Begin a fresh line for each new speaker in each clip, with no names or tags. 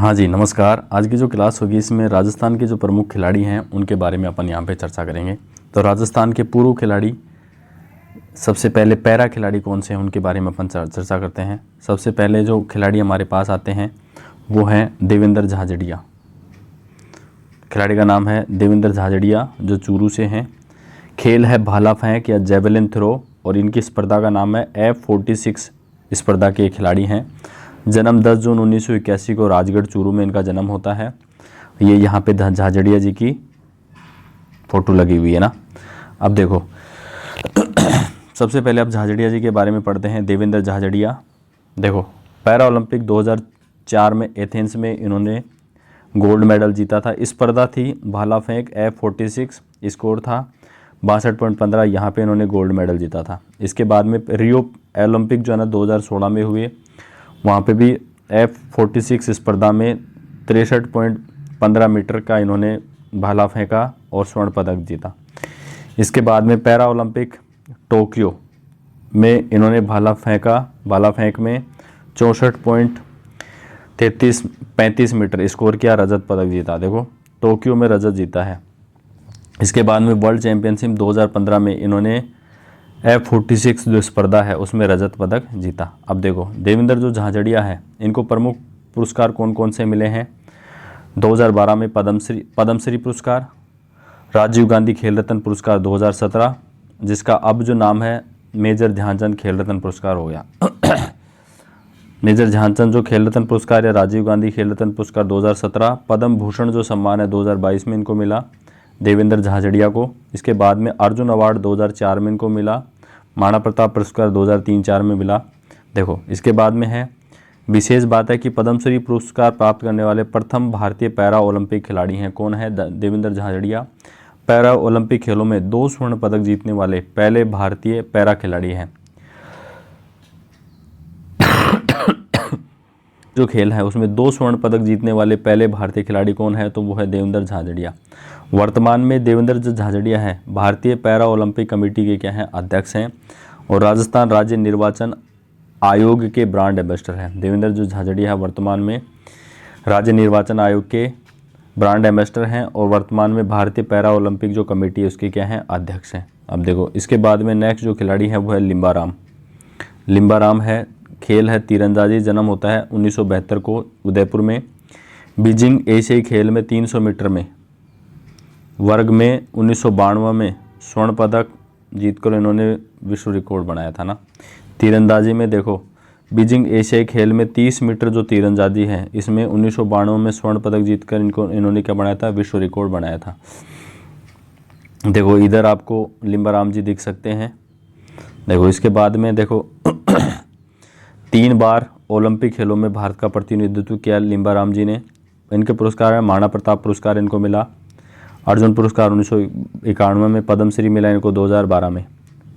हाँ जी, नमस्कार। आज की जो क्लास होगी इसमें राजस्थान के जो प्रमुख खिलाड़ी हैं उनके बारे में अपन यहाँ पे चर्चा करेंगे। तो राजस्थान के पूर्व खिलाड़ी, सबसे पहले पैरा खिलाड़ी कौन से हैं उनके बारे में अपन चर्चा करते हैं। सबसे पहले जो खिलाड़ी हमारे पास आते हैं वो हैं देवेंद्र झाझड़िया। खिलाड़ी का नाम है देवेंद्र झाझड़िया, जो चूरू से हैं। खेल है भाला फेंक या जेवलिन थ्रो, और इनकी स्पर्धा का नाम है F46 स्पर्धा के खिलाड़ी हैं। जन्म 10 जून 1981 को राजगढ़ चूरू में इनका जन्म होता है। ये यहाँ पे झाझड़िया जी की फ़ोटो लगी हुई है ना। अब देखो सबसे पहले अब झाझड़िया जी के बारे में पढ़ते हैं। देवेंद्र झाझड़िया, देखो पैरा ओलंपिक 2004 में एथेंस में इन्होंने गोल्ड मेडल जीता था। स्पर्धा थी भाला फेंक, F46 स्कोर था 62.15। यहाँ पे इन्होंने गोल्ड मेडल जीता था। इसके बाद में रियो ओलंपिक जो है ना 2016 में हुए, वहाँ पे भी F46 स्पर्धा में 63.15 मीटर का इन्होंने भाला फेंका और स्वर्ण पदक जीता। इसके बाद में पैरा ओलंपिक टोक्यो में इन्होंने भाला फेंक में 64.35 मीटर स्कोर किया, रजत पदक जीता। देखो टोक्यो में रजत जीता है। इसके बाद में वर्ल्ड चैंपियनशिप 2015 में इन्होंने F46 जो स्पर्धा है उसमें रजत पदक जीता। अब देखो देवेंद्र जो झाझड़िया है, इनको प्रमुख पुरस्कार कौन कौन से मिले हैं। 2012 में पद्मश्री पुरस्कार, राजीव गांधी खेल रत्न पुरस्कार 2017, जिसका अब जो नाम है मेजर ध्यानचंद खेल रत्न पुरस्कार हो गया। मेजर ध्यानचंद जो खेल रत्न पुरस्कार या राजीव गांधी खेल रत्न पुरस्कार 2017, पद्म भूषण जो सम्मान है 2022 में इनको मिला देवेंद्र झाझड़िया को। इसके बाद में अर्जुन अवार्ड 2004 में इनको मिला। महाराणा प्रताप पुरस्कार 2003-04 में मिला। देखो इसके बाद में है विशेष बात है कि पद्मश्री पुरस्कार प्राप्त करने वाले प्रथम भारतीय पैरा ओलंपिक खिलाड़ी हैं। कौन है? देवेंद्र झाझड़िया। पैरा ओलंपिक खेलों में 2 स्वर्ण पदक जीतने वाले पहले भारतीय पैरा खिलाड़ी हैं। जो खेल है उसमें 2 स्वर्ण पदक जीतने वाले पहले भारतीय खिलाड़ी कौन है? तो वो है देवेंद्र झाझड़िया। वर्तमान में देवेंद्र जो झाझड़िया है भारतीय पैरा ओलंपिक कमेटी के क्या हैं? अध्यक्ष हैं, और राजस्थान राज्य निर्वाचन आयोग के ब्रांड एम्बेसडर हैं। देवेंद्र जो झाझड़िया है वर्तमान में राज्य निर्वाचन आयोग के ब्रांड एम्बेसडर हैं, और वर्तमान में भारतीय पैरा ओलंपिक जो कमेटी है उसके क्या हैं? अध्यक्ष हैं। अब देखो इसके बाद में नेक्स्ट जो खिलाड़ी है वो है लिम्बाराम है। खेल है तीरंदाजी। जन्म होता है 1972 को उदयपुर में। बीजिंग एशियाई खेल में 300 मीटर में वर्ग में 1992 में स्वर्ण पदक जीतकर इन्होंने विश्व रिकॉर्ड बनाया था ना तीरंदाजी में। देखो बीजिंग एशियाई खेल में 30 मीटर जो तीरंदाजी है इसमें 1992 में स्वर्ण पदक जीतकर इन्होंने क्या बनाया था? विश्व रिकॉर्ड बनाया था। देखो इधर आपको लिम्बाराम जी दिख सकते हैं। देखो इसके बाद में देखो 3 बार ओलंपिक खेलों में भारत का प्रतिनिधित्व किया लिम्बाराम जी ने। इनके पुरस्कार है महाराणा प्रताप पुरस्कार इनको मिला, अर्जुन पुरस्कार 1991 में, पद्मश्री मिला इनको 2012 में।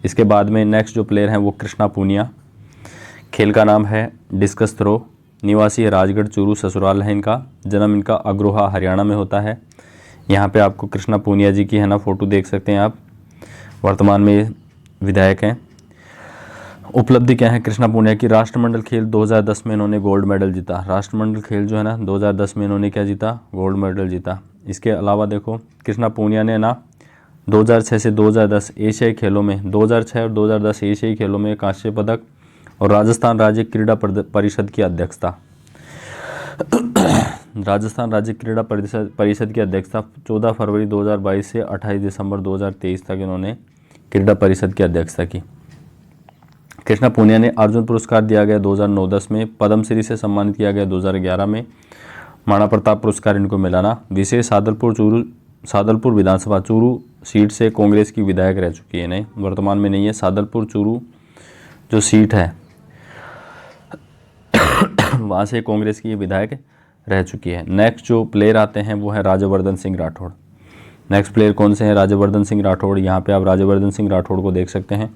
इसके बाद में नेक्स्ट जो प्लेयर हैं वो कृष्णा पूनिया। खेल का नाम है डिस्कस थ्रो। निवासी है राजगढ़ चूरू, ससुराल है इनका। जन्म इनका अग्रोहा हरियाणा में होता है। यहाँ पे आपको कृष्णा पूनिया जी की है ना फ़ोटो देख सकते हैं आप। वर्तमान में विधायक हैं। उपलब्धि क्या है कृष्णा पूनिया की? राष्ट्रमंडल खेल 2010 में इन्होंने गोल्ड मेडल जीता। राष्ट्रमंडल खेल जो है ना 2010 में इन्होंने क्या जीता? गोल्ड मेडल जीता। इसके अलावा देखो कृष्णा पूनिया ने ना 2006 से 2010 एशियाई खेलों में 2006 और 2010 एशियाई खेलों में कांस्य पदक, और राजस्थान राज्य क्रीड़ा परिषद की अध्यक्षता। राजस्थान राज्य क्रीड़ा परिषद की अध्यक्षता 14 फरवरी 2022 से 28 दिसंबर 2023 तक इन्होंने क्रीड़ा परिषद की अध्यक्षता की। कृष्णा पूनिया ने अर्जुन पुरस्कार दिया गया 2009-10 में। पद्मश्री से सम्मानित किया गया 2011 में। महाराणा प्रताप पुरस्कार इनको मिला ना। विशेष सादलपुर विधानसभा चूरू सीट से कांग्रेस की विधायक रह चुकी है। नहीं, वर्तमान में नहीं है। सादलपुर चूरू जो सीट है वहाँ से कांग्रेस की विधायक रह चुकी है। नेक्स्ट जो प्लेयर आते हैं वो है राज्यवर्धन सिंह राठौड़। नेक्स्ट प्लेयर कौन से हैं? राज्यवर्धन सिंह राठौड़। यहाँ पे आप राज्यवर्धन सिंह राठौड़ को देख सकते हैं।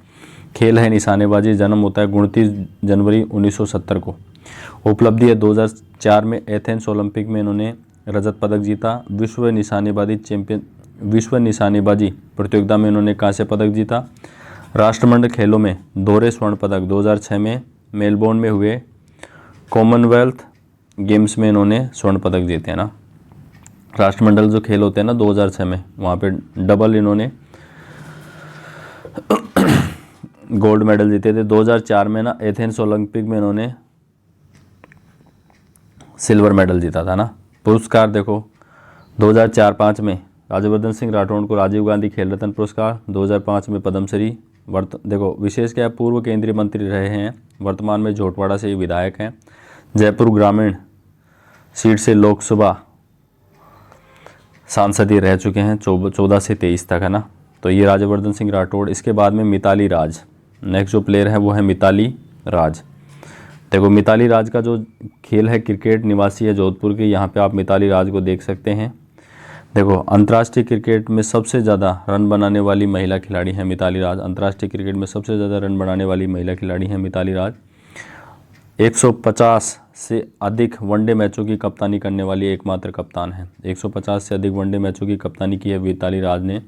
खेल है निशानेबाजी। जन्म होता है 29 जनवरी 1970 को। उपलब्धि है 2004 में एथेंस ओलंपिक में इन्होंने रजत पदक जीता। विश्व निशानेबाजी प्रतियोगिता में इन्होंने कांस्य पदक जीता। राष्ट्रमंडल खेलों में दोहरे स्वर्ण पदक 2006 में मेलबोर्न में हुए कॉमनवेल्थ गेम्स में इन्होंने स्वर्ण पदक जीते हैं ना। राष्ट्रमंडल जो खेल होते हैं ना 2006 में, वहाँ पे डबल इन्होंने गोल्ड मेडल जीते थे। 2004 में ना एथेंस ओलंपिक में इन्होंने सिल्वर मेडल जीता था ना। पुरस्कार देखो 2004-05 में राज्यवर्धन सिंह राठौड़ को राजीव गांधी खेल रत्न पुरस्कार, 2005 में पद्मश्री। देखो विशेष क्या है, पूर्व केंद्रीय मंत्री रहे हैं, वर्तमान में झोटवाड़ा से विधायक हैं, जयपुर ग्रामीण सीट से लोकसभा सांसद ही रह चुके हैं 14 से 23 तक, है ना। तो ये राज्यवर्धन सिंह राठौड़। इसके बाद में मिताली राज, नेक्स्ट जो प्लेयर है वो है मिताली राज। देखो मिताली राज का जो खेल है क्रिकेट, निवासी है जोधपुर की। यहाँ पे आप मिताली राज को देख सकते हैं। देखो अंतर्राष्ट्रीय क्रिकेट में सबसे ज़्यादा रन बनाने वाली महिला खिलाड़ी है मिताली राज। अंतर्राष्ट्रीय क्रिकेट में सबसे ज़्यादा रन बनाने वाली महिला खिलाड़ी है मिताली राज। 150 से अधिक वनडे मैचों की कप्तानी करने वाली एकमात्र कप्तान है। 150 से अधिक वनडे मैचों की कप्तानी की है मिताली राज ने।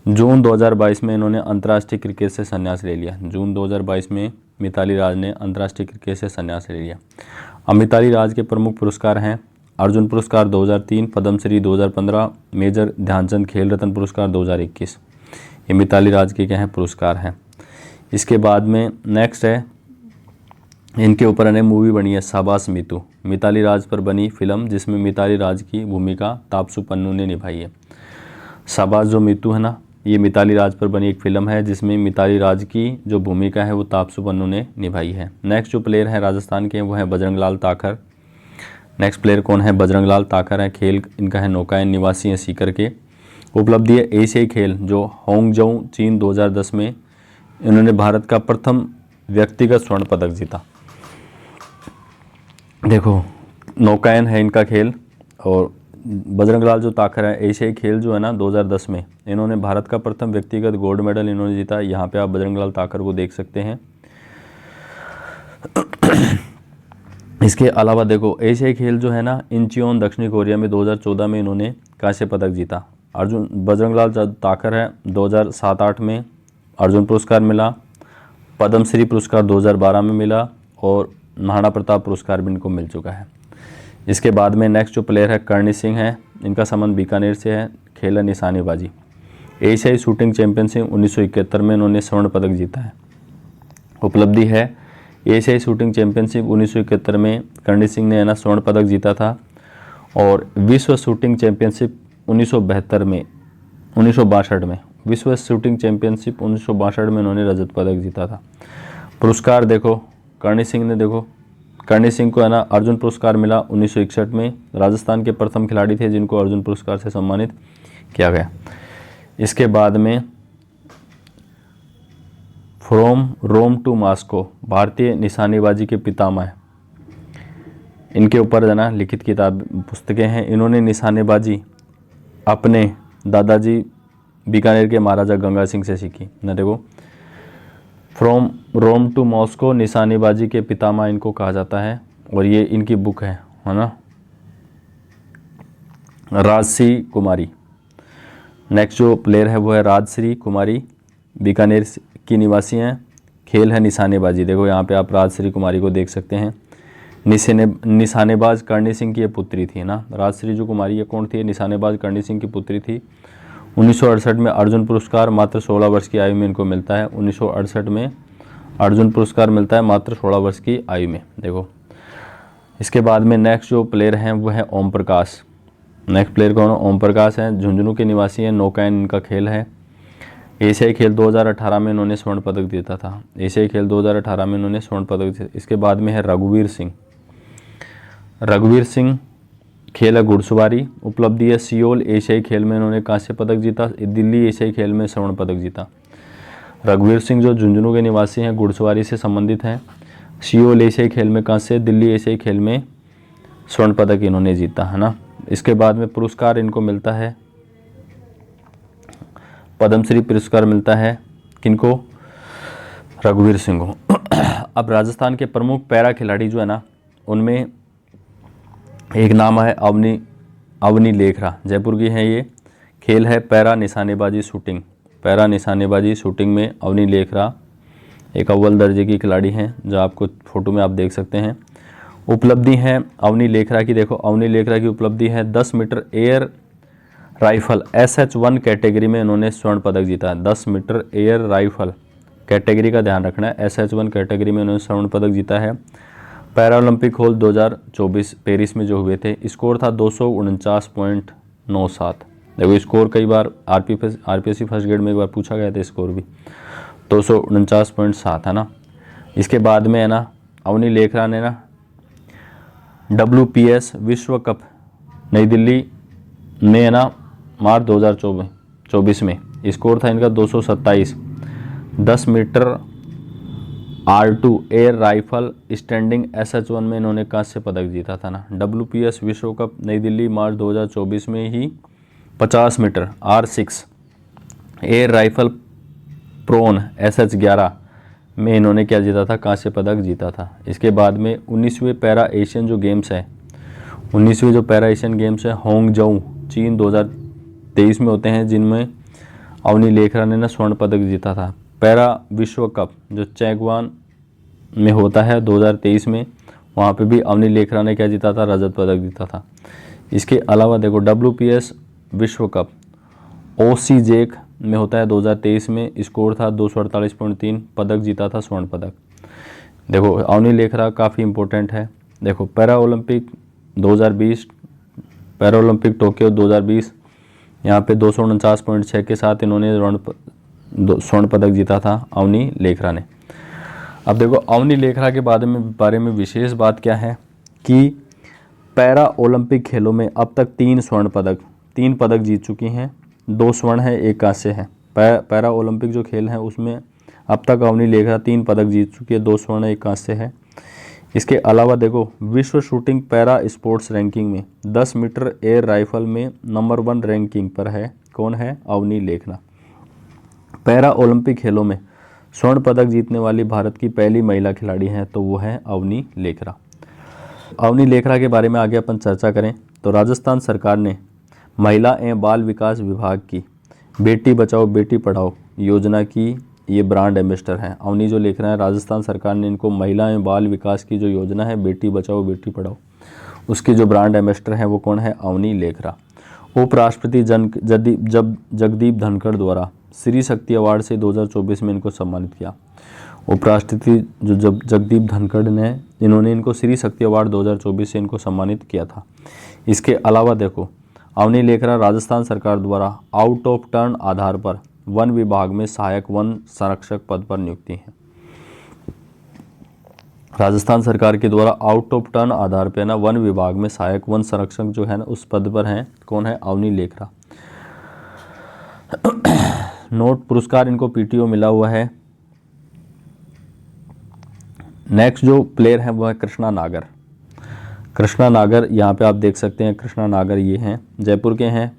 जून 2022 में इन्होंने अंतर्राष्ट्रीय क्रिकेट से संन्यास ले लिया। जून 2022 में मिताली राज ने अंतर्राष्ट्रीय क्रिकेट से संन्यास ले लिया। अब मिताली राज के प्रमुख पुरस्कार हैं अर्जुन पुरस्कार 2003, पद्मश्री 2015, मेजर ध्यानचंद खेल रत्न पुरस्कार 2021। ये मिताली राज के क्या है पुरस्कार हैं। इसके बाद में नेक्स्ट है, इनके ऊपर अनेक मूवी बनी है। शाबाश मीतू, मिताली राज पर बनी फिल्म जिसमें मिताली राज की भूमिका तापसू पन्नू ने निभाई है। शाबाश जो मीतू है ना, ये मिताली राज पर बनी एक फिल्म है जिसमें मिताली राज की जो भूमिका है वो तापसू पन्नू ने निभाई है। नेक्स्ट जो प्लेयर है राजस्थान के वो है बजरंग लाल ताखर। नेक्स्ट प्लेयर कौन है? बजरंग लाल ताखर है। खेल इनका है नौकायन, निवासी है सीकर के। उपलब्धि है एशियाई खेल जो होंगजोऊ चीन 2010 में इन्होंने भारत का प्रथम व्यक्तिगत स्वर्ण पदक जीता। देखो नौकायन है इनका खेल। और बजरंग लाल जो ताखर है एशियाई खेल जो है ना 2010 में इन्होंने भारत का प्रथम व्यक्तिगत गोल्ड मेडल इन्होंने जीता। यहाँ पे आप बजरंग लाल ताखर को देख सकते हैं। इसके अलावा देखो एशियाई खेल जो है ना इंचियोन दक्षिणी कोरिया में 2014 में इन्होंने कांस्य पदक जीता। बजरंग लाल ताखर है 2007-08 में अर्जुन पुरस्कार मिला, पद्मश्री पुरस्कार 2012 में मिला और महाराणा प्रताप पुरस्कार भी इनको मिल चुका है। इसके बाद में नेक्स्ट जो प्लेयर है कर्णी सिंह है। इनका संबंध बीकानेर से है। खेल है निशानेबाजी। एशियाई शूटिंग चैंपियनशिप 1971 में इन्होंने स्वर्ण पदक जीता है। उपलब्धि है एशियाई शूटिंग चैंपियनशिप 1971 में कर्णी सिंह ने है ना स्वर्ण पदक जीता था। और विश्व शूटिंग चैंपियनशिप 1962 में विश्व शूटिंग चैंपियनशिप 1962 में इन्होंने रजत पदक जीता था। पुरस्कार देखो कर्णी सिंह ने, देखो कर्णी सिंह को है ना अर्जुन पुरस्कार मिला 1961 में। राजस्थान के प्रथम खिलाड़ी थे जिनको अर्जुन पुरस्कार से सम्मानित किया गया। इसके बाद में फ्रॉम रोम टू मॉस्को भारतीय निशानेबाजी के पितामह, इनके ऊपर है ना लिखित किताब पुस्तकें हैं। इन्होंने निशानेबाजी अपने दादाजी बीकानेर के महाराजा गंगा सिंह से सीखी ना। देखो फ्रॉम रोम टू मॉस्को निशानेबाजी के पितामह इनको कहा जाता है। और ये इनकी बुक है ना राजश्री कुमारी। नेक्स्ट जो प्लेयर है वो है राजश्री कुमारी, बीकानेर की निवासी हैं। खेल है निशानेबाजी। देखो यहाँ पे आप राजश्री कुमारी को देख सकते हैं। निशानेबाज कर्णी सिंह की ये पुत्री थी ना। राजश्री जो कुमारी ये कौन थी? निशानेबाज कर्णी सिंह की पुत्री थी। 1968 में अर्जुन पुरस्कार मात्र 16 वर्ष की आयु में इनको मिलता है। 1968 में अर्जुन पुरस्कार मिलता है मात्र 16 वर्ष की आयु में। देखो इसके बाद में नेक्स्ट जो प्लेयर हैं वो है ओम प्रकाश। नेक्स्ट प्लेयर कौन है? ओम प्रकाश हैं। झुंझुनू के निवासी हैं। नौकायन इनका खेल है। एशियाई खेल 2018 में इन्होंने स्वर्ण पदक जीता था। एशियाई खेल 2018 में इन्होंने स्वर्ण पदक जीता। इसके बाद में है रघुवीर सिंह। रघुवीर सिंह खेल है घुड़सवारी। उपलब्धि है सियोल एशियाई खेल में इन्होंने कांस्य पदक जीता। दिल्ली एशियाई खेल में स्वर्ण पदक जीता। रघुवीर सिंह जो झुंझुनू के निवासी हैं, घुड़सवारी से संबंधित हैं। सियोल एशियाई खेल में कांस्य, दिल्ली एशियाई खेल में स्वर्ण पदक इन्होंने जीता है ना। इसके बाद में पुरस्कार इनको मिलता है, पद्मश्री पुरस्कार मिलता है किनको? रघुवीर सिंह को। अब राजस्थान के प्रमुख पैरा खिलाड़ी जो है ना उनमें एक नाम है अवनी लेखरा, जयपुर की है ये। खेल है पैरा निशानेबाजी शूटिंग। पैरा निशानेबाजी शूटिंग में अवनी लेखरा एक अव्वल दर्जे की खिलाड़ी हैं जो आपको फोटो में आप देख सकते हैं। उपलब्धि है अवनी लेखरा की। देखो अवनी लेखरा की उपलब्धि है 10 metre air rifle SH1 category में इन्होंने स्वर्ण पदक जीता है। 10 मीटर एयर राइफल कैटेगरी का ध्यान रखना है, SH1 कैटेगरी में उन्होंने स्वर्ण पदक जीता है। पैरा ओलंपिक हॉल 2024 पेरिस में जो हुए थे, स्कोर था 249.97। देखो स्कोर कई बार आरपीएससी फर्स्ट ग्रेड में एक बार पूछा गया था, स्कोर भी 249.7 है ना। इसके बाद में है ना अवनी लेखरा ने ना WPS विश्व कप नई दिल्ली में है ना मार्च 2024 में स्कोर था इनका 227। 10 metre R2 air rifle standing SH1 में इन्होंने कांस्य पदक जीता था ना। WPS विश्व कप नई दिल्ली मार्च 2024 में ही 50 metre R6 air rifle prone SH11 में इन्होंने क्या जीता था, कांस्य पदक जीता था। इसके बाद में 19वें पैरा एशियन जो गेम्स है, 19वें जो पैरा एशियन गेम्स है होंगजोऊ चीन 2023 में होते हैं, जिनमें अवनी लेखरा ने ना स्वर्ण पदक जीता था। पैरा विश्व कप जो चैगवान में होता है 2023 में, वहाँ पे भी अवनी लेखरा ने क्या जीता था, रजत पदक जीता था। इसके अलावा देखो WPS विश्व कप OCJEC में होता है 2023 में, स्कोर था 248.3, पदक जीता था स्वर्ण पदक। देखो अवनी लेखरा काफ़ी इंपॉर्टेंट है। देखो para Olympic 2020, para Olympic Tokyo 2020, यहाँ पे 249.6 के साथ इन्होंने स्वर्ण पदक जीता था अवनी लेखरा ने। अब देखो अवनी लेखरा के बारे में विशेष बात क्या है कि पैरा ओलंपिक खेलों में अब तक 3 पदक जीत चुकी हैं। 2 स्वर्ण है, 1 कांस्य है। पैरा ओलंपिक जो खेल हैं उसमें अब तक अवनी लेखरा 3 पदक जीत चुकी है, 2 स्वर्ण 1 कांस्य है। इसके अलावा देखो विश्व शूटिंग पैरा स्पोर्ट्स रैंकिंग में 10 मीटर एयर राइफल में नंबर 1 रैंकिंग पर है। कौन है? अवनी लेखरा। पैरा ओलंपिक खेलों में स्वर्ण पदक जीतने वाली भारत की पहली महिला खिलाड़ी हैं, तो वो है अवनी लेखरा। अवनी लेखरा के बारे में आगे अपन चर्चा करें तो राजस्थान सरकार ने महिला एवं बाल विकास विभाग की बेटी बचाओ बेटी पढ़ाओ योजना की ये ब्रांड एम्बेसडर हैं। अवनी जो लेखरा है, राजस्थान सरकार ने इनको महिला एवं बाल विकास की जो योजना है बेटी बचाओ बेटी पढ़ाओ, उसके जो ब्रांड एम्बेसडर हैं वो कौन है? अवनी लेखरा। उपराष्ट्रपति जगदीप धनखड़ द्वारा श्री शक्ति अवार्ड से 2024 में इनको सम्मानित किया। उपराष्ट्रपति जो जगदीप धनखड़ ने इन्होंने इनको श्री शक्ति अवार्ड 2024 से इनको सम्मानित किया था। इसके अलावा देखो अवनी लेखरा राजस्थान सरकार द्वारा आउट ऑफ टर्न आधार पर वन विभाग में सहायक वन संरक्षक पद पर नियुक्ति है। राजस्थान सरकार के द्वारा आउट ऑफ टर्न आधार पर ना वन विभाग में सहायक वन संरक्षक जो है ना उस पद पर हैं। कौन है? अवनी लेखरा। नोट पुरस्कार इनको PTO मिला हुआ है। नेक्स्ट जो प्लेयर है वो है कृष्णा नागर। कृष्णा नागर यहाँ पे आप देख सकते हैं, कृष्णा नागर ये हैं, जयपुर के हैं।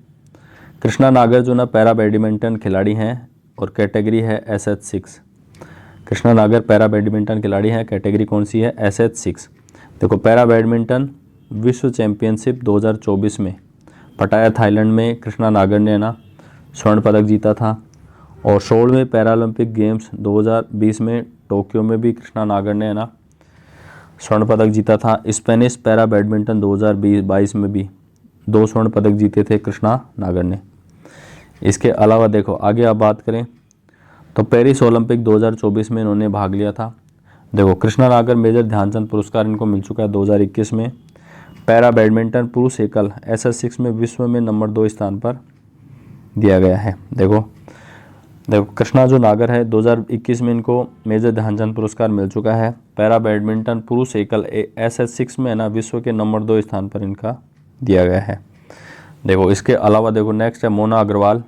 कृष्णा नागर जो ना पैरा बैडमिंटन खिलाड़ी हैं और कैटेगरी है SH6। कृष्णा नागर पैरा बैडमिंटन खिलाड़ी हैं, कैटेगरी कौन सी है? SH6। देखो पैरा बैडमिंटन विश्व चैंपियनशिप 2024 में पटाया थाईलैंड में कृष्णा नागर ने ना स्वर्ण पदक जीता था। और 16वें पैरालंपिक गेम्स 2020 में टोक्यो में भी कृष्णा नागर ने ना स्वर्ण पदक जीता था। स्पेनिश पैरा बैडमिंटन 2022 में भी 2 स्वर्ण पदक जीते थे कृष्णा नागर ने। इसके अलावा देखो आगे आप बात करें तो पेरिस ओलंपिक 2024 में इन्होंने भाग लिया था। देखो कृष्णा नागर मेजर ध्यानचंद पुरस्कार इनको मिल चुका है 2021 में। पैरा बैडमिंटन पुरुष एकल SH6 में विश्व में नंबर 2 स्थान पर दिया गया है। देखो कृष्णा जो नागर है 2021 में इनको मेजर ध्यानचंद पुरस्कार मिल चुका है। पैरा बैडमिंटन पुरुष एकल SH6 में ना विश्व के नंबर 2 स्थान पर इनका दिया गया है। देखो इसके अलावा देखो नेक्स्ट है मोना अग्रवाल।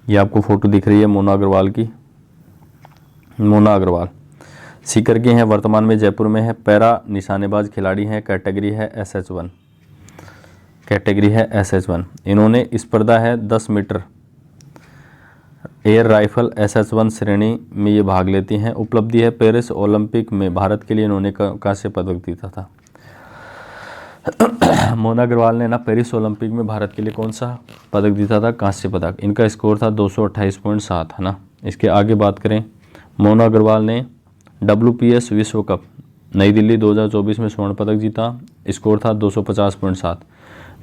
ये आपको फोटो दिख रही है मोना अग्रवाल की। मोना अग्रवाल सीकर की हैं, वर्तमान में जयपुर में है। पैरा निशानेबाज खिलाड़ी हैं, कैटेगरी है SH1। कैटेगरी है SH1। इन्होंने स्पर्धा है 10 मीटर एयर राइफल SH1 श्रेणी में ये भाग लेती हैं। उपलब्धि है पेरिस ओलंपिक में भारत के लिए इन्होंने कांस्य पदक जीता था। मोना अग्रवाल ने ना पेरिस ओलंपिक में भारत के लिए कौन सा पदक जीता था? कांस्य पदक। इनका स्कोर था 228.7 है ना। इसके आगे बात करें मोना अग्रवाल ने WPS विश्व कप नई दिल्ली 2024 में स्वर्ण पदक जीता, स्कोर था 250.7।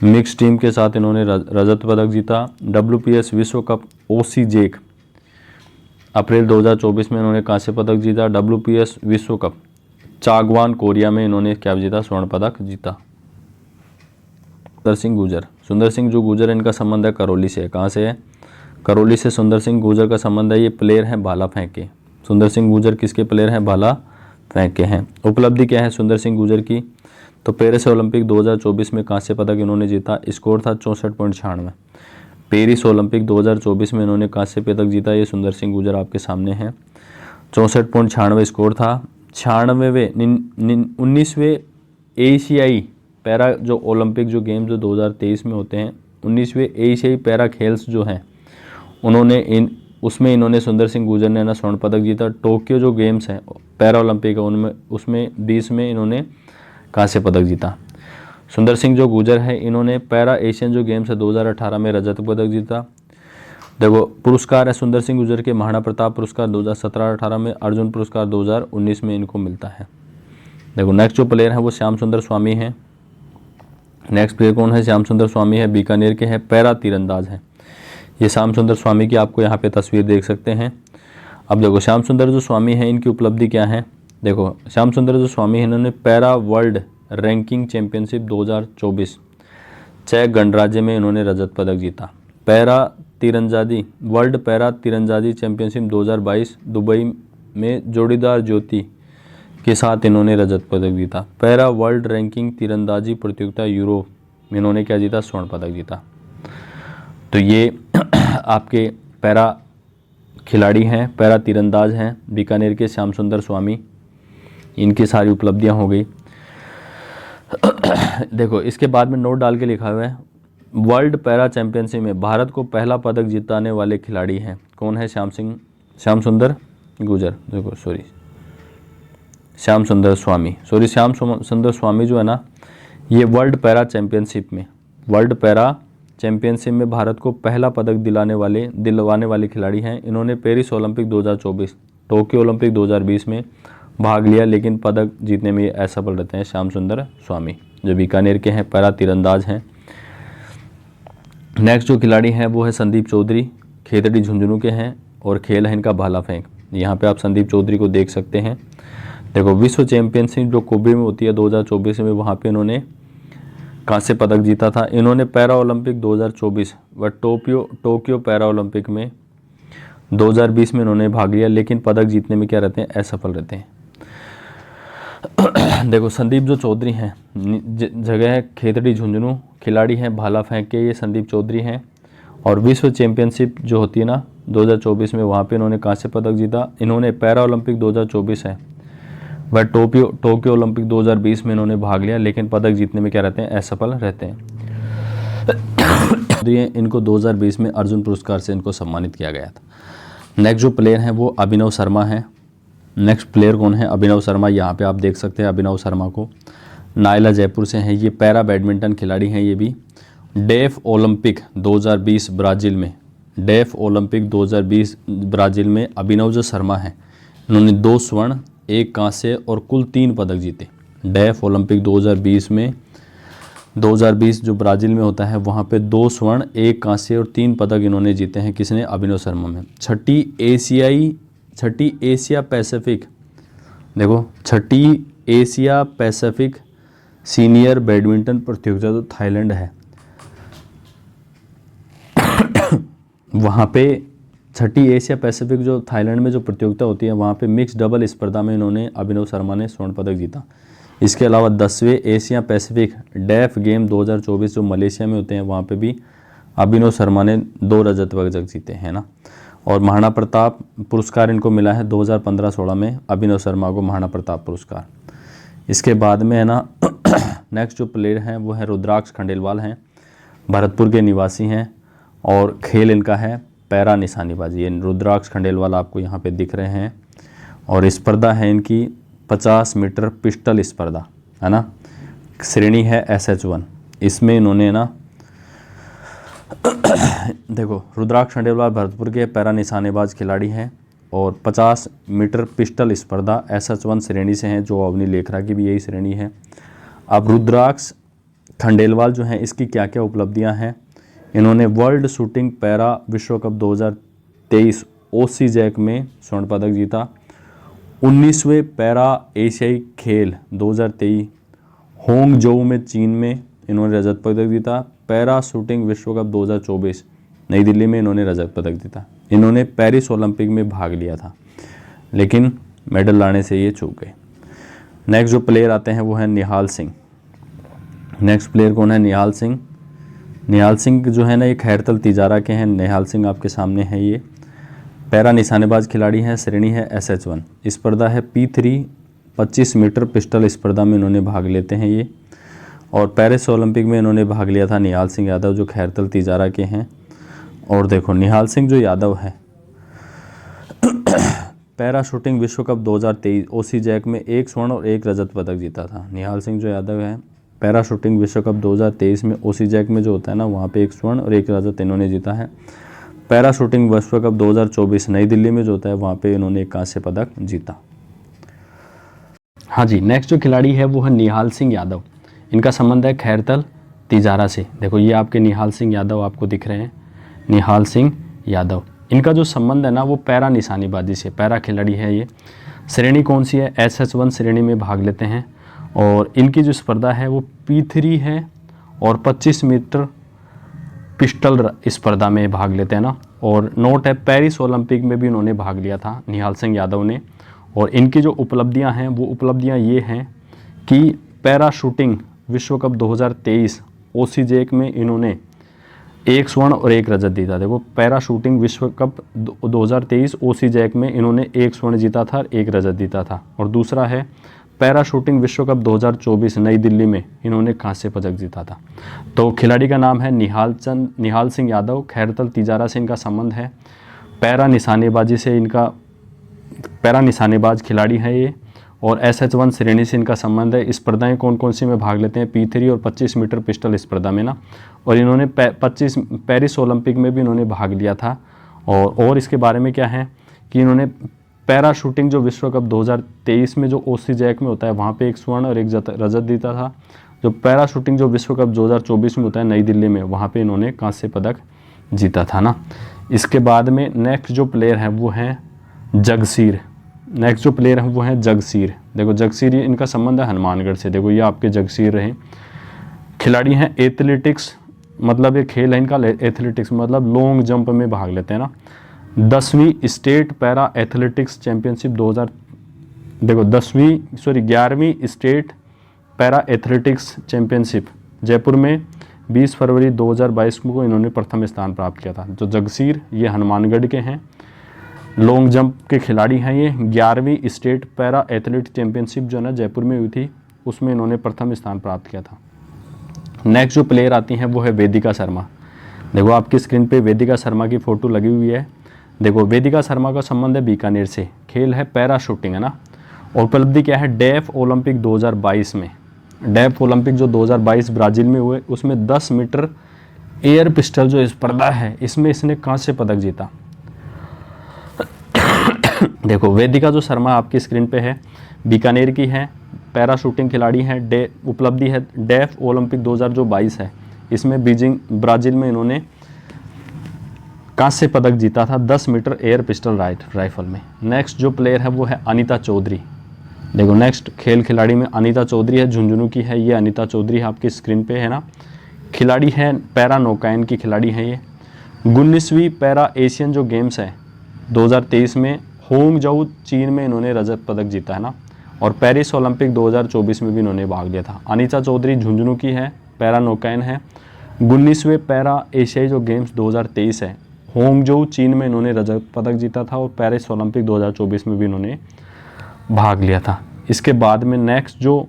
मिक्स टीम के साथ इन्होंने रजत पदक जीता। WPS विश्व कप ओसीजेक अप्रैल 2024 में इन्होंने कांस्य पदक जीता। WPS विश्व कप चागवान कोरिया में इन्होंने क्या जीता, स्वर्ण पदक जीता। सुंदर सिंह गुर्जर, सुंदर सिंह जो गुर्जर है इनका संबंध है करौली से। कहाँ से है, करौली से सुंदर सिंह गुर्जर का संबंध है। ये प्लेयर हैं भाला फेंक के। सुंदर सिंह गुर्जर किसके प्लेयर हैं, भाला फेंक के हैं। उपलब्धि क्या है सुंदर सिंह गुर्जर की, तो पेरिस ओलंपिक 2024 में कांस्य पदक इन्होंने जीता, स्कोर था 64.96। पेरिस ओलंपिक 2024 में इन्होंने कांस्य पदक जीता। ये सुंदर सिंह गुर्जर आपके सामने हैं। 64.96 स्कोर था। 19वें एशियाई पैरा जो ओलंपिक जो गेम्स जो 2023 में होते हैं, 19वें एशियाई पैरा खेल्स जो हैं उन्होंने उसमें इन्होंने सुंदर सिंह गुर्जर ने ना स्वर्ण पदक जीता। टोक्यो जो गेम्स हैं पैरा ओलंपिक है उनमें उसमें 20 में इन्होंने कांस्य पदक जीता। सुंदर सिंह जो गुर्जर है इन्होंने पैरा एशियन जो गेम्स है 2018 में रजत पदक जीता। देखो पुरस्कार है सुंदर सिंह गुर्जर के महाराणा प्रताप पुरस्कार 2017-18 में, अर्जुन पुरस्कार 2019 में इनको मिलता है। देखो नेक्स्ट जो प्लेयर है वो श्याम सुंदर स्वामी है। नेक्स्ट प्लेयर कौन है, श्याम सुंदर स्वामी है, बीकानेर के हैं, पैरा तीरंदाज हैं। ये श्याम सुंदर स्वामी की आपको यहाँ पे तस्वीर देख सकते हैं। अब देखो श्याम सुंदर जो स्वामी हैं इनकी उपलब्धि क्या है। देखो श्याम सुंदर जो स्वामी हैं इन्होंने पैरा वर्ल्ड रैंकिंग चैंपियनशिप 2024 चेक गणराज्य में इन्होंने रजत पदक जीता। पैरा तीरंदाजी वर्ल्ड पैरा तीरंदाजी चैंपियनशिप 2022 दुबई में जोड़ीदार ज्योति के साथ इन्होंने रजत पदक जीता। पैरा वर्ल्ड रैंकिंग तीरंदाजी प्रतियोगिता यूरोप में इन्होंने क्या जीता, स्वर्ण पदक जीता। तो ये आपके पैरा खिलाड़ी हैं, पैरा तीरंदाज हैं, बीकानेर के श्याम सुंदर स्वामी। इनकी सारी उपलब्धियां हो गई। देखो इसके बाद में नोट डाल के लिखा हुआ है वर्ल्ड पैरा चैंपियनशिप में भारत को पहला पदक जिताने वाले खिलाड़ी हैं। कौन है, श्याम सुंदर गुर्जर। देखो सॉरी श्याम सुंदर स्वामी, श्याम सुंदर स्वामी जो है ना ये वर्ल्ड पैरा चैंपियनशिप में भारत को पहला पदक दिलवाने वाले खिलाड़ी हैं। इन्होंने पेरिस ओलंपिक 2024 टोक्यो ओलंपिक 2020 में भाग लिया लेकिन पदक जीतने में ये असफल रहते हैं। श्याम सुंदर स्वामी जो बीकानेर के हैं, पैरा तीरंदाज हैं। नेक्स्ट जो खिलाड़ी हैं वो है संदीप चौधरी, खेतड़ी झुंझुनू के हैं और खेल है इनका भाला फेंक। यहाँ पे आप संदीप चौधरी को देख सकते हैं। देखो विश्व चैंपियनशिप जो कोबे में होती है 2024 में, वहाँ पे इन्होंने कांस्य पदक जीता था। इन्होंने पैरा ओलंपिक 2024 व टोक्यो पैरा ओलंपिक में 2020 में इन्होंने भाग लिया लेकिन पदक जीतने में क्या रहते हैं, असफल रहते हैं। देखो संदीप जो चौधरी हैं, जगह है खेतड़ी झुंझुनू, खिलाड़ी हैं भाला फेंक के, ये संदीप चौधरी हैं। और विश्व चैंपियनशिप जो होती है ना 2024 में, वहाँ पे इन्होंने कांस्य पदक जीता। इन्होंने पैरा ओलंपिक 2024 है वह टोक्यो ओलंपिक 2020 में इन्होंने भाग लिया लेकिन पदक जीतने में क्या रहते हैं, असफल रहते हैं। इनको 2020 में अर्जुन पुरस्कार से इनको सम्मानित किया गया था। नेक्स्ट जो प्लेयर हैं वो अभिनव शर्मा हैं। नेक्स्ट प्लेयर कौन है, अभिनव शर्मा। यहाँ पे आप देख सकते हैं अभिनव शर्मा को, नायला जयपुर से हैं। ये पैरा बैडमिंटन खिलाड़ी हैं। ये भी डेफ ओलंपिक 2020 ब्राज़ील में, डेफ ओलंपिक 2020 ब्राज़ील में अभिनव जो शर्मा हैं इन्होंने 2 स्वर्ण 1 कांस्य और कुल 3 पदक जीते। डेफ ओलंपिक 2020 में 2020 जो ब्राज़ील में होता है वहाँ पे 2 स्वर्ण 1 कांस्य और 3 पदक इन्होंने जीते हैं। किसने, अभिनव शर्मा में। छठी एशिया पैसिफिक, देखो छठी एशिया पैसिफिक सीनियर बैडमिंटन प्रतियोगिता तो थाईलैंड है वहाँ पे छठी एशिया पैसिफिक जो थाईलैंड में जो प्रतियोगिता होती है वहाँ पे मिक्स डबल स्पर्धा में इन्होंने अभिनव शर्मा ने स्वर्ण पदक जीता। इसके अलावा 10वें एशिया पैसिफिक डेफ गेम 2024 जो मलेशिया में होते हैं वहाँ पे भी अभिनव शर्मा ने 2 रजत पदक जीते हैं ना। और महाराणा प्रताप पुरस्कार इनको मिला है 2015-16 में, अभिनव शर्मा को महाराणा प्रताप पुरस्कार। इसके बाद में है ना नेक्स्ट जो प्लेयर हैं वो है रुद्राक्ष खंडेलवाल हैं, भरतपुर के निवासी हैं और खेल इनका है पैरा निशानेबाजी। ये रुद्राक्ष खंडेलवाल आपको यहाँ पे दिख रहे हैं और स्पर्धा है इनकी 50 मीटर पिस्टल स्पर्धा है ना, श्रेणी है SH1। इसमें इन्होंने ना देखो रुद्राक्ष खंडेलवाल भरतपुर के पैरा निशानेबाज खिलाड़ी हैं और 50 मीटर पिस्टल स्पर्धा SH1 श्रेणी से हैं, जो अवनी लेखरा की भी यही श्रेणी है। अब रुद्राक्ष खंडेलवाल जो हैं, इसकी क्या क्या उपलब्धियां हैं। इन्होंने वर्ल्ड शूटिंग पैरा विश्व कप 2023 ओसी जैक में स्वर्ण पदक जीता। 19वें पैरा एशियाई खेल 2023 होंगजोऊ में चीन में इन्होंने रजत पदक जीता। पैरा शूटिंग विश्व कप 2024 नई दिल्ली में इन्होंने रजत पदक जीता। इन्होंने पेरिस ओलंपिक में भाग लिया था, लेकिन मेडल लाने से ये चूक गए। नेक्स्ट जो प्लेयर आते हैं वो है निहाल सिंह। नेक्स्ट प्लेयर कौन है? निहाल सिंह। निहाल सिंह जो है ना, ये खैरतल तिजारा के हैं। निहाल सिंह आपके सामने है। ये पैरा निशानेबाज खिलाड़ी हैं, श्रेणी है SH1। स्पर्धा है P3 25 मीटर पिस्टल स्पर्धा में इन्होंने भाग लेते हैं ये। और पेरिस ओलंपिक में इन्होंने भाग लिया था निहाल सिंह यादव, जो खैरतल तिजारा के हैं। और देखो निहाल सिंह जो यादव है पैरा शूटिंग विश्व कप 2023 ओसी जैक में 1 स्वर्ण और 1 रजत पदक जीता था। निहाल सिंह जो यादव है, पैरा शूटिंग विश्व कप 2023 में ओसी जैक में जो होता है ना, वहाँ पे 1 स्वर्ण और 1 रजत इन्होंने जीता है। पैरा शूटिंग विश्व कप 2024 नई दिल्ली में जो होता है, वहाँ पे इन्होंने 1 कांस्य पदक जीता। हाँ जी, नेक्स्ट जो खिलाड़ी है वो है निहाल सिंह यादव। इनका संबंध है खैरतल तिजारा से। देखो ये आपके निहाल सिंह यादव आपको दिख रहे हैं, निहाल सिंह यादव। इनका जो संबंध है ना, वो पैरा निशानेबाजी से, पैरा खिलाड़ी है ये। श्रेणी कौन सी है? SH1 श्रेणी में भाग लेते हैं। और इनकी जो स्पर्धा है वो P3 है और 25 मीटर पिस्टल स्पर्धा में भाग लेते हैं ना। और नोट है, पेरिस ओलंपिक में भी इन्होंने भाग लिया था निहाल सिंह यादव ने। और इनकी जो उपलब्धियां हैं, वो उपलब्धियां ये हैं कि पैरा शूटिंग विश्व कप 2023 ओसी जैक में इन्होंने 1 स्वर्ण और 1 रजत जीता। देखो पैरा शूटिंग विश्व कप 2023 ओसी जैक में इन्होंने 1 स्वर्ण जीता था और 1 रजत जीता था। और दूसरा है पैरा शूटिंग विश्व कप 2024 नई दिल्ली में इन्होंने कांस्य पदक जीता था। तो खिलाड़ी का नाम है निहाल सिंह यादव। खैरतल तिजारा से इनका संबंध है। पैरा निशानेबाजी से इनका, पैरा निशानेबाज खिलाड़ी है ये। और SH1 श्रेणी से इनका संबंध है। स्पर्धाएं कौन कौन सी में भाग लेते हैं? P3 और 25 मीटर पिस्टल स्पर्धा में ना। और इन्होंने पेरिस ओलंपिक में भी इन्होंने भाग लिया था। और इसके बारे में क्या है कि इन्होंने पैरा शूटिंग जो विश्व कप 2023 में जो ओसी जैक में होता है, वहाँ पे 1 स्वर्ण और 1 रजत जीता था। जो पैरा शूटिंग जो विश्व कप 2024 में होता है नई दिल्ली में, वहाँ पे इन्होंने कांस्य पदक जीता था ना। इसके बाद में नेक्स्ट जो प्लेयर है वो है जगसीर। नेक्स्ट जो प्लेयर है वो है जगसीर। देखो जगसीर, ये इनका संबंध है हनुमानगढ़ से। देखो ये आपके जगसीर रहे। खिलाड़ी हैं एथलेटिक्स, मतलब ये खेल है इनका एथलेटिक्स, मतलब लॉन्ग जंप में भाग लेते हैं ना। 11वीं स्टेट पैरा एथलेटिक्स चैंपियनशिप 11वीं state para athletics championship Jaipur में 20 फरवरी 2022 को इन्होंने प्रथम स्थान प्राप्त किया था। जो जगसीर, ये हनुमानगढ़ के हैं, लॉन्ग जंप के खिलाड़ी हैं ये। 11वीं स्टेट पैरा एथलेट चैंपियनशिप जो है ना जयपुर में हुई थी, उसमें इन्होंने प्रथम स्थान प्राप्त किया था। नेक्स्ट जो प्लेयर आती हैं वो है वेदिका शर्मा। देखो आपकी स्क्रीन पे वेदिका शर्मा की फ़ोटो लगी हुई है। देखो वेदिका शर्मा का संबंध है बीकानेर से। खेल है पैरा शूटिंग है ना। और उपलब्धि क्या है? डेफ ओलंपिक 2022 में, डेफ ओलंपिक जो 2022 ब्राज़ील में हुए, उसमें 10 मीटर एयर पिस्टल जो स्पर्धा है, इसमें इसने कांस्य पदक जीता। देखो वेदिका जो शर्मा आपकी स्क्रीन पे है, बीकानेर की है, पैरा शूटिंग खिलाड़ी हैं। उपलब्धि है डेफ ओलंपिक 2022 है, इसमें बीजिंग ब्राज़ील में इन्होंने कांस्य पदक जीता था 10 मीटर एयर पिस्टल राइफल में। नेक्स्ट जो प्लेयर है वो है अनीता चौधरी। देखो नेक्स्ट खेल खिलाड़ी में अनीता चौधरी है, झुंझुनू की है ये। अनीता चौधरी आपकी स्क्रीन पे है ना। खिलाड़ी है पैरा नौकायन की खिलाड़ी हैं ये। 19वीं पैरा एशियन जो गेम्स है 2023 में होंगजोऊ चीन में इन्होंने रजत पदक जीता है ना। और पेरिस ओलंपिक 2024 में भी इन्होंने भाग लिया था। अनीता चौधरी झुंझुनू की है, पैरा नौकायन है। 19वें पैरा एशियाई जो गेम्स 2023 है, होंगजोऊ चीन में इन्होंने रजत पदक जीता था। और पेरिस ओलंपिक 2024 में भी इन्होंने भाग लिया था। इसके बाद में नेक्स्ट जो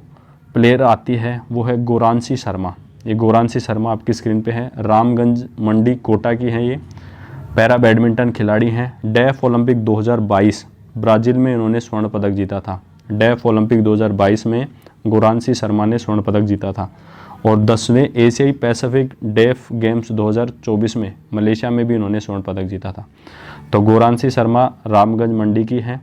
प्लेयर आती है वो है गोरांशी शर्मा। ये गोरांशी शर्मा आपकी स्क्रीन पे है, रामगंज मंडी कोटा की हैं ये। पैरा बैडमिंटन खिलाड़ी हैं। डेफ ओलंपिक 2022 ब्राज़ील में इन्होंने स्वर्ण पदक जीता था। डेफ ओलंपिक 2022 में गोरांशी शर्मा ने स्वर्ण पदक जीता था। और 10वें एशियाई पैसिफिक डेफ गेम्स 2024 में मलेशिया में भी इन्होंने स्वर्ण पदक जीता था। तो गौरांशी शर्मा रामगंज मंडी की हैं,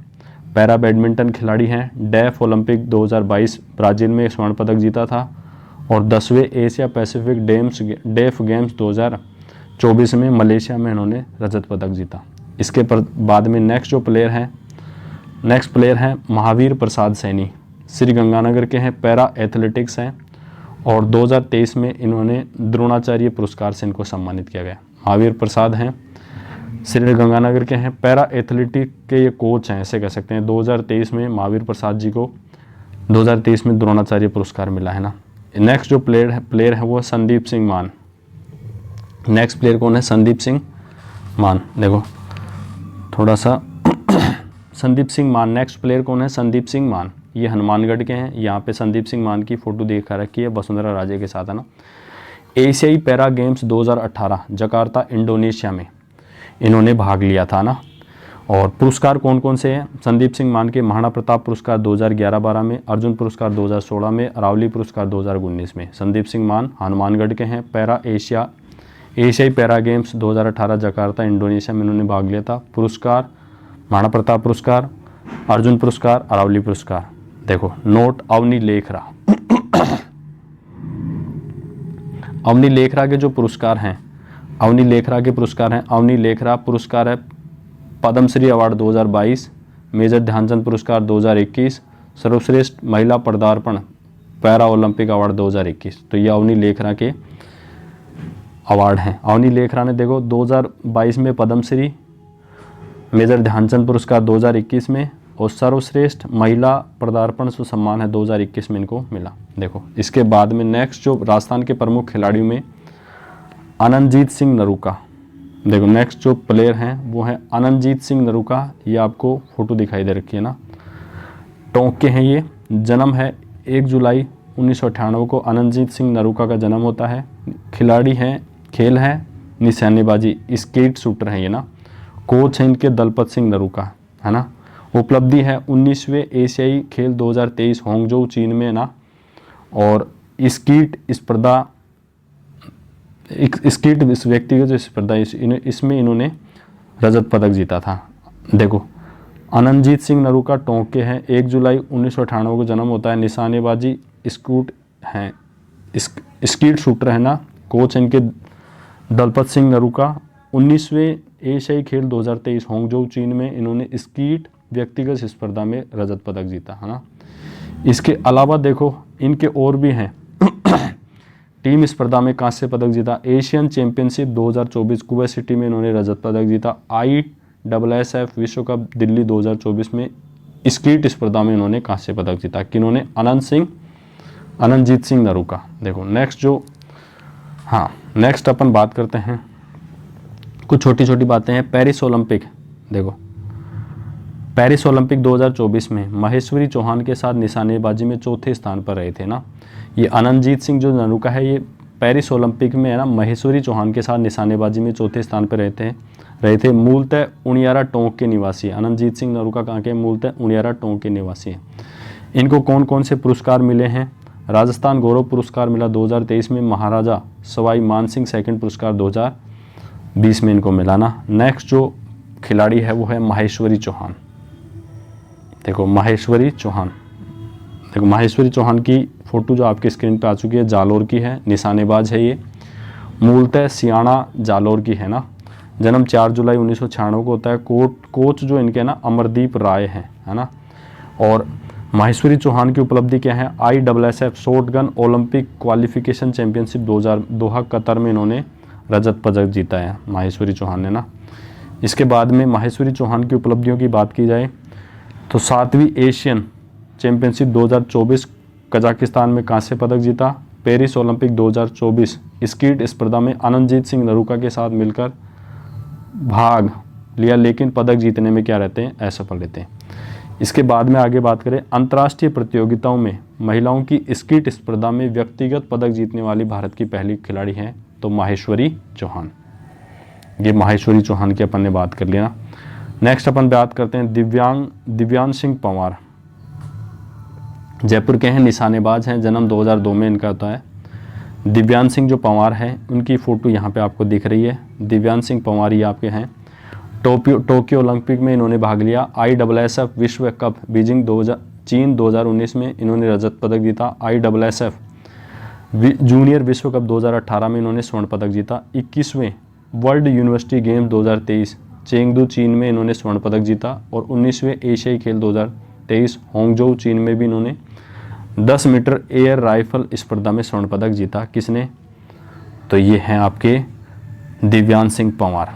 पैरा बैडमिंटन खिलाड़ी हैं, डेफ ओलंपिक 2022 ब्राज़ील में स्वर्ण पदक जीता था और 10वें एशिया पैसिफिक डेफ गेम्स 2024 में मलेशिया में इन्होंने रजत पदक जीता। इसके बाद में नेक्स्ट प्लेयर हैं महावीर प्रसाद सैनी, श्री गंगानगर के हैं, पैरा एथलेटिक्स हैं और 2023 में इन्होंने द्रोणाचार्य पुरस्कार से इनको सम्मानित किया गया। महावीर प्रसाद हैं, श्री गंगानगर के हैं, पैरा एथलेटिक के ये कोच हैं, ऐसे कह सकते हैं। 2023 में महावीर प्रसाद जी को 2023 में द्रोणाचार्य पुरस्कार मिला है ना। नेक्स्ट जो प्लेयर है वो संदीप सिंह मान। नेक्स्ट प्लेयर कौन है? संदीप सिंह मान। देखो थोड़ा सा संदीप सिंह मान, नेक्स्ट प्लेयर कौन है? संदीप सिंह मान। ये हनुमानगढ़ के हैं। यहाँ पे संदीप सिंह मान की फोटो देखा रखी है वसुंधरा राजे के साथ, है ना। एशियाई पैरा गेम्स 2018 जकार्ता इंडोनेशिया में इन्होंने भाग लिया था ना। और पुरस्कार कौन कौन से हैं? संदीप सिंह मान के महाराणा प्रताप पुरस्कार 2011-12 में, अर्जुन पुरस्कार 2016 में, अरावली पुरस्कार 2019 में। संदीप सिंह मान हनुमानगढ़ के हैं। एशियाई पैरा गेम्स 2018 जकार्ता इंडोनेशिया में इन्होंने भाग लिया था। पुरस्कार महाराणा प्रताप पुरस्कार, अर्जुन पुरस्कार, अरावली पुरस्कार। देखो नोट अवनी लेखरा अवनी लेखरा के जो पुरस्कार हैं, अवनी लेखरा के पुरस्कार हैं। अवनी लेखरा पुरस्कार है पद्मश्री अवार्ड 2022, मेजर ध्यानचंद पुरस्कार 2021, सर्वश्रेष्ठ महिला पदार्पण पैरा ओलंपिक अवार्ड 2021। तो ये अवनी लेखरा के अवार्ड हैं। अवनी लेखरा ने देखो 2022 में पद्मश्री, मेजर ध्यानचंद पुरस्कार 2021 में और सर्वश्रेष्ठ महिला पदार्पण सम्मान है 2021 में इनको मिला। देखो इसके बाद में नेक्स्ट जो राजस्थान के प्रमुख खिलाड़ियों में अनंतजीत सिंह नरूका। देखो नेक्स्ट जो प्लेयर हैं वो है अनंतजीत सिंह नरूका। ये आपको फोटो दिखाई दे रखी है ना, टोंक के हैं ये। जन्म है 1 जुलाई 1998 को अनंतजीत सिंह नरूका का जन्म होता है। खिलाड़ी हैं, खेल है निशानेबाजी, स्केट शूटर हैं ये ना। कोच हैं इनके दलपत सिंह नरूका, है ना। उपलब्धि है 19वें एशियाई खेल 2023 होंगजो चीन में ना। और स्कीट स्पर्धा, स्कीट इस व्यक्तिगत जो स्पर्धा इसमें इन्होंने रजत पदक जीता था। देखो अनंतजीत सिंह नरूका टोंक के हैं, 1 जुलाई 1998 को जन्म होता है। निशानेबाजी स्कीट शूटर है ना। कोच इनके दलपत सिंह नरूका। 19वें एशियाई खेल 2023 होंगजो चीन में इन्होंने स्कीट व्यक्तिगत स्पर्धा में रजत पदक जीता, है ना। इसके अलावा देखो इनके और भी हैं। टीम स्पर्धा में कांस्य पदक जीता। एशियन चैंपियनशिप 2024 कुवैत सिटी में इन्होंने रजत पदक जीता। ISSF विश्व कप दिल्ली 2024 में स्कीट स्पर्धा में इन्होंने कांस्य पदक जीता। किन्होंने? अनंतजीत सिंह नरूका। देखो नेक्स्ट अपन बात करते हैं, कुछ छोटी छोटी बातें हैं। Paris Olympic. देखो पेरिस ओलंपिक 2024 में महेश्वरी चौहान के साथ निशानेबाजी में चौथे स्थान पर रहे थे ना। ये अनंतजीत सिंह जो नरूका है ये पेरिस ओलंपिक में है ना महेश्वरी चौहान के साथ निशानेबाजी में चौथे स्थान पर रहे थे। मूलतः उनियारा टोंक के निवासी है। अनंतजीत सिंह नरूका कहाँ के? मूलतः उनियारा टोंक के निवासी हैं। इनको कौन कौन से पुरस्कार मिले हैं? राजस्थान गौरव पुरस्कार मिला 2023 में। महाराजा सवाई मानसिंह सेकंड पुरस्कार 2020 में इनको मिला ना। नेक्स्ट जो खिलाड़ी है वो है माहेश्वरी चौहान। देखो माहेश्वरी चौहान की फोटो जो आपकी स्क्रीन पे आ चुकी है, जालोर की है, निशानेबाज है ये। मूलतः सियाणा जालोर की है ना। जन्म 4 जुलाई 1996 को होता है। कोच जो इनके ना अमरदीप राय हैं, है ना। और माहेश्वरी चौहान की उपलब्धि क्या है? ISSF shotgun Olympic qualification championship 2000 Doha Qatar में इन्होंने रजत पदक जीता है माहेश्वरी चौहान ने ना। इसके बाद में माहेश्वरी चौहान की उपलब्धियों की बात की जाए तो 7वीं एशियन चैंपियनशिप 2024 कजाकिस्तान में कांस्य पदक जीता। पेरिस ओलंपिक 2024 स्कीट स्पर्धा में अनंतजीत सिंह नरूका के साथ मिलकर भाग लिया, लेकिन पदक जीतने में क्या रहते हैं? असफल रहते हैं। इसके बाद में आगे बात करें, अंतर्राष्ट्रीय प्रतियोगिताओं में महिलाओं की स्कीट स्पर्धा में व्यक्तिगत पदक जीतने वाली भारत की पहली खिलाड़ी हैं तो माहेश्वरी चौहान। ये माहेश्वरी चौहान की अपन ने बात कर लिया ना। नेक्स्ट अपन बात करते हैं दिव्यांग सिंह पंवार। जयपुर के हैं, निशानेबाज हैं। जन्म 2002 में इनका होता है। दिव्यांश सिंह जो पंवार हैं उनकी फ़ोटो यहाँ पे आपको दिख रही है। दिव्यांश सिंह पंवार ये आपके हैं। टोक्यो ओलंपिक में इन्होंने भाग लिया। ISSF विश्व कप बीजिंग चीन 2019 में इन्होंने रजत पदक जीता। ISSF जूनियर विश्व कप 2018 में इन्होंने स्वर्ण पदक जीता। 21वें वर्ल्ड यूनिवर्सिटी गेम्स 2023 चेंगडू चीन में इन्होंने स्वर्ण पदक जीता। और 19वें एशियाई खेल 2023 होंगजो चीन में भी इन्होंने 10 मीटर एयर राइफल स्पर्धा में स्वर्ण पदक जीता। किसने? तो ये हैं आपके दिव्यांश सिंह पंवार।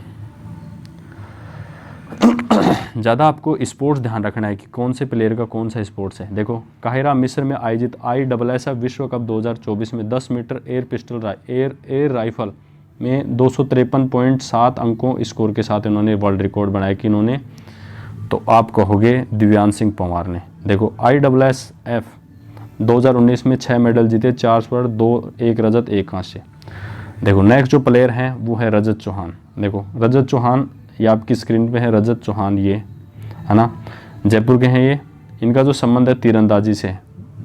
ज़्यादा आपको स्पोर्ट्स ध्यान रखना है कि कौन से प्लेयर का कौन सा स्पोर्ट्स है। देखो, काहिरा मिस्र में आयोजित ISSF विश्व कप 2024 में 10 मीटर एयर राइफल में 253.7 अंकों स्कोर के साथ इन्होंने वर्ल्ड रिकॉर्ड बनाया। कि इन्होंने, तो आप कहोगे दिव्यांश सिंह पंवार ने। देखो, ISSF 2019 में 6 मेडल जीते, 4 स्वर्ण, 1 रजत, 1 कांस्य। देखो, नेक्स्ट जो प्लेयर हैं वो है रजत चौहान। देखो, रजत चौहान ये आपकी स्क्रीन पे है। रजत चौहान ये है ना, जयपुर के हैं ये। इनका जो संबंध है तीरंदाजी से,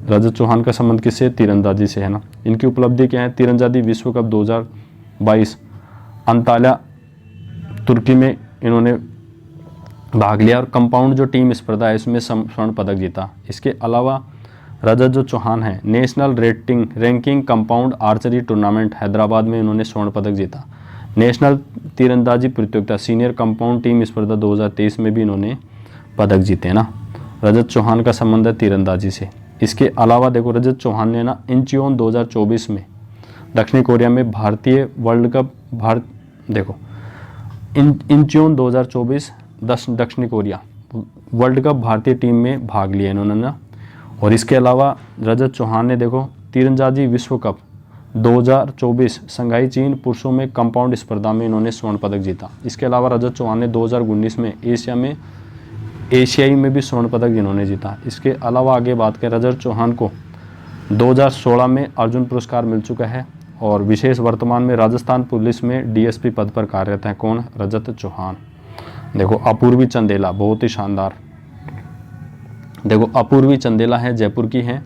रजत चौहान का संबंध किससे? तीरंदाजी से, है ना। इनकी उपलब्धि क्या है? तीरंदाजी विश्व कप 2022 अंताल्या तुर्की में इन्होंने भाग लिया और कंपाउंड जो टीम स्पर्धा है इसमें स्वर्ण पदक जीता। इसके अलावा रजत जो चौहान है, national ranking compound archery tournament Hyderabad में इन्होंने स्वर्ण पदक जीता। नेशनल तीरंदाजी प्रतियोगिता सीनियर कंपाउंड टीम स्पर्धा 2023 में भी इन्होंने पदक जीते ना। रजत चौहान का संबंध है तीरंदाजी से। इसके अलावा देखो, रजत चौहान ने ना इंचियोन 2024 में दक्षिण कोरिया में भारतीय वर्ल्ड कप देखो, इंचियोन 2024 दक्षिण कोरिया वर्ल्ड कप भारतीय टीम में भाग लिया इन्होंने ना। और इसके अलावा रजत चौहान ने देखो तीरंदाजी विश्व कप 2024 संघाई चीन पुरुषों में कंपाउंड स्पर्धा में इन्होंने स्वर्ण पदक जीता। इसके अलावा रजत चौहान ने 2019 में एशियाई में भी स्वर्ण पदक इन्होंने जीता। इसके अलावा आगे बात करें, रजत चौहान को 2016 में अर्जुन पुरस्कार मिल चुका है और विशेष वर्तमान में राजस्थान पुलिस में DSP पद पर कार्यरत हैं। कौन? रजत चौहान। देखो, अपूर्वी चंदेला बहुत ही शानदार। देखो, अपूर्वी चंदेला है, जयपुर की हैं।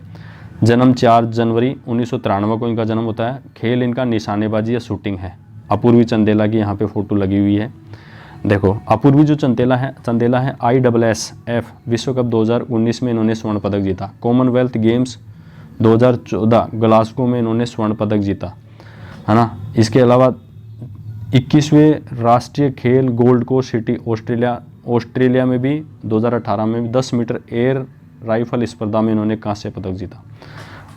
जन्म 4 जनवरी 1993 को इनका जन्म होता है। खेल इनका निशानेबाजी या शूटिंग है। अपूर्वी चंदेला की यहाँ पे फोटो लगी हुई है। देखो, अपूर्वी जो चंदेला है ISSF विश्व कप 2019 में इन्होंने स्वर्ण पदक जीता। कॉमनवेल्थ गेम्स 2014 ग्लासगो में इन्होंने स्वर्ण पदक जीता, है ना। इसके अलावा 21वें राष्ट्रीय खेल गोल्ड कोस्ट सिटी ऑस्ट्रेलिया में भी 2018 में 10 मीटर एयर राइफल स्पर्धा में इन्होंने कांस्य पदक जीता।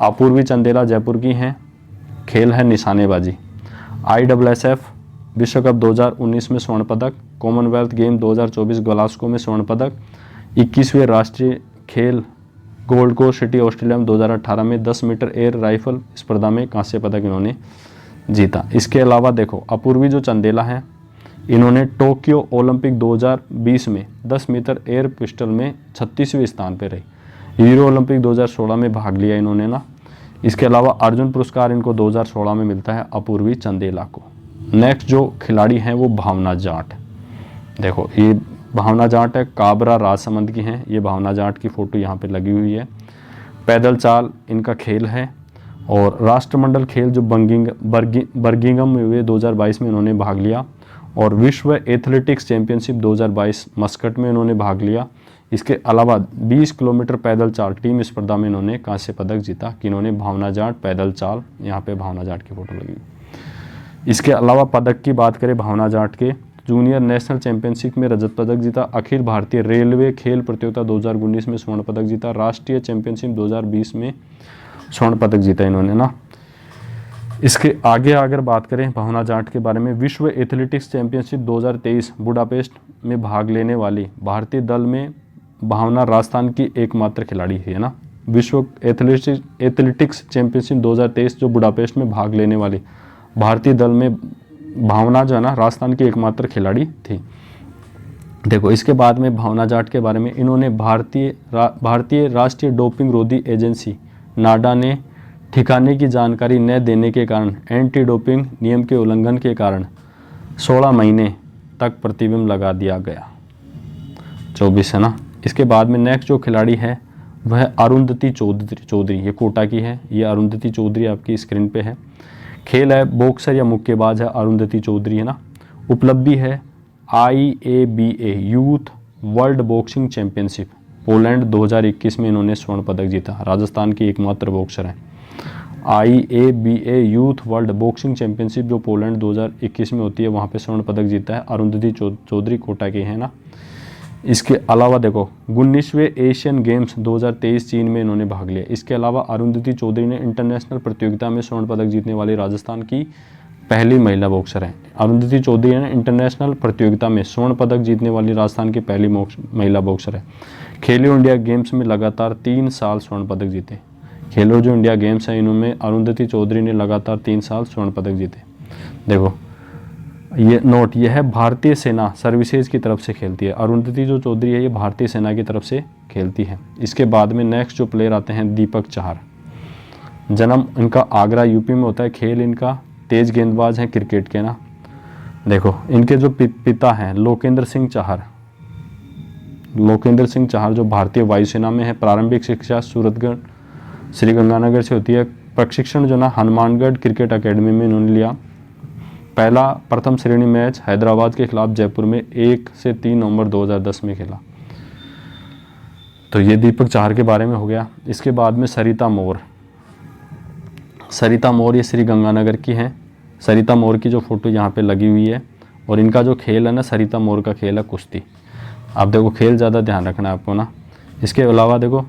अपूर्वी चंदेला जयपुर की हैं। खेल है निशानेबाजी। ISSF विश्व कप 2019 में स्वर्ण पदक, कॉमनवेल्थ गेम 2024 ग्लासगो में स्वर्ण पदक, 21वें राष्ट्रीय खेल गोल्ड कोस्ट सिटी ऑस्ट्रेलिया में 2018 में 10 मीटर एयर राइफल स्पर्धा में कांस्य पदक इन्होंने जीता। इसके अलावा देखो, अपूर्वी जो चंदेला है इन्होंने टोक्यो ओलंपिक 2020 में 10 मीटर एयर पिस्टल में 36वें स्थान पर रही। यूरो ओलंपिक 2016 में भाग लिया इन्होंने ना। इसके अलावा अर्जुन पुरस्कार इनको 2016 में मिलता है अपूर्वी चंदेला को। नेक्स्ट जो खिलाड़ी हैं वो भावना जाट। देखो, ये भावना जाट है, काबरा राजसमंद की हैं। ये भावना जाट की फ़ोटो यहाँ पे लगी हुई है। पैदल चाल इनका खेल है। और राष्ट्रमंडल खेल जो बर्गिंगम में हुए 2022 में इन्होंने भाग लिया। और विश्व एथलेटिक्स चैंपियनशिप 2022 मस्कट में इन्होंने भाग लिया। इसके अलावा 20 किलोमीटर पैदल चाल टीम स्पर्धा में इन्होंने कांस्य पदक जीता। कि इन्होंने भावना जाट पैदल चाल, यहाँ पे भावना जाट की फ़ोटो लगी। इसके अलावा पदक की बात करें भावना जाट के, जूनियर नेशनल चैंपियनशिप में रजत पदक जीता। अखिल भारतीय रेलवे खेल प्रतियोगिता 2019 में स्वर्ण पदक जीता। राष्ट्रीय चैंपियनशिप 2020 में स्वर्ण पदक जीता इन्होंने ना। इसके आगे अगर बात करें भावना जाट के बारे में, विश्व एथलेटिक्स चैंपियनशिप 2023 बुडापेस्ट में भाग लेने वाली भारतीय दल में भावना राजस्थान की एकमात्र खिलाड़ी है ना। विश्व एथलेटिक्स चैंपियनशिप 2023 जो बुडापेस्ट में भाग लेने वाली भारतीय दल में भावना जो है ना राजस्थान की एकमात्र खिलाड़ी थी। देखो, इसके बाद में भावना जाट के बारे में, इन्होंने भारतीय राष्ट्रीय डोपिंग रोधी एजेंसी नाडा ने ठिकाने की जानकारी न देने के कारण एंटी डोपिंग नियम के उल्लंघन के कारण 16 महीने तक प्रतिबंध लगा दिया गया। 24 है ना। इसके बाद में नेक्स्ट जो खिलाड़ी है वह अरुंधति चौधरी, ये कोटा की है। ये अरुंधति चौधरी आपकी स्क्रीन पे है। खेल है बॉक्सर या मुक्केबाज है अरुंधति चौधरी, है ना। उपलब्धि है IABA youth world boxing championship, Poland 2021 में इन्होंने स्वर्ण पदक जीता। राजस्थान की एकमात्र बॉक्सर हैं। IABA youth world boxing championship जो पोलैंड 2021 में होती है, वहाँ पे स्वर्ण पदक जीता है। अरुंधति चौधरी कोटा के हैं ना। इसके अलावा देखो 19वें एशियन गेम्स 2023 चीन में इन्होंने भाग लिया। इसके अलावा अरुंधति चौधरी ने इंटरनेशनल प्रतियोगिता में स्वर्ण पदक जीतने वाली राजस्थान की पहली महिला बॉक्सर है। अरुंधति चौधरी ने इंटरनेशनल प्रतियोगिता में स्वर्ण पदक जीतने वाली राजस्थान की पहली महिला बॉक्सर है। खेलो इंडिया गेम्स में लगातार 3 साल स्वर्ण पदक जीते। खेलो जो इंडिया गेम्स है इनमें अरुंधति चौधरी ने लगातार 3 साल स्वर्ण पदक जीते। देखो ये नोट, यह है भारतीय सेना सर्विसेज की तरफ से खेलती है। अरुंधति जो चौधरी है ये भारतीय सेना की तरफ से खेलती है। इसके बाद में नेक्स्ट जो प्लेयर आते हैं दीपक चाहर। जन्म इनका आगरा यूपी में होता है। खेल इनका तेज गेंदबाज है क्रिकेट के ना। देखो इनके जो पिता हैं लोकेंद्र सिंह चाहर। लोकेंद्र सिंह चाहर जो भारतीय वायुसेना में है। प्रारंभिक शिक्षा सूरतगढ़ श्रीगंगानगर से होती है। प्रशिक्षण जो ना हनुमानगढ़ क्रिकेट अकेडमी में इन्होंने लिया। पहला प्रथम श्रेणी मैच हैदराबाद के खिलाफ जयपुर में 1 से 3 नवंबर 2010 में खेला। तो ये दीपक चाहर के बारे में हो गया। इसके बाद में सरिता मोर। सरिता मोर ये श्रीगंगानगर की हैं। सरिता मोर की जो फोटो यहाँ पे लगी हुई है और इनका जो खेल है ना, सरिता मोर का खेल है कुश्ती। आप देखो खेल ज़्यादा ध्यान रखना है आपको ना। इसके अलावा देखो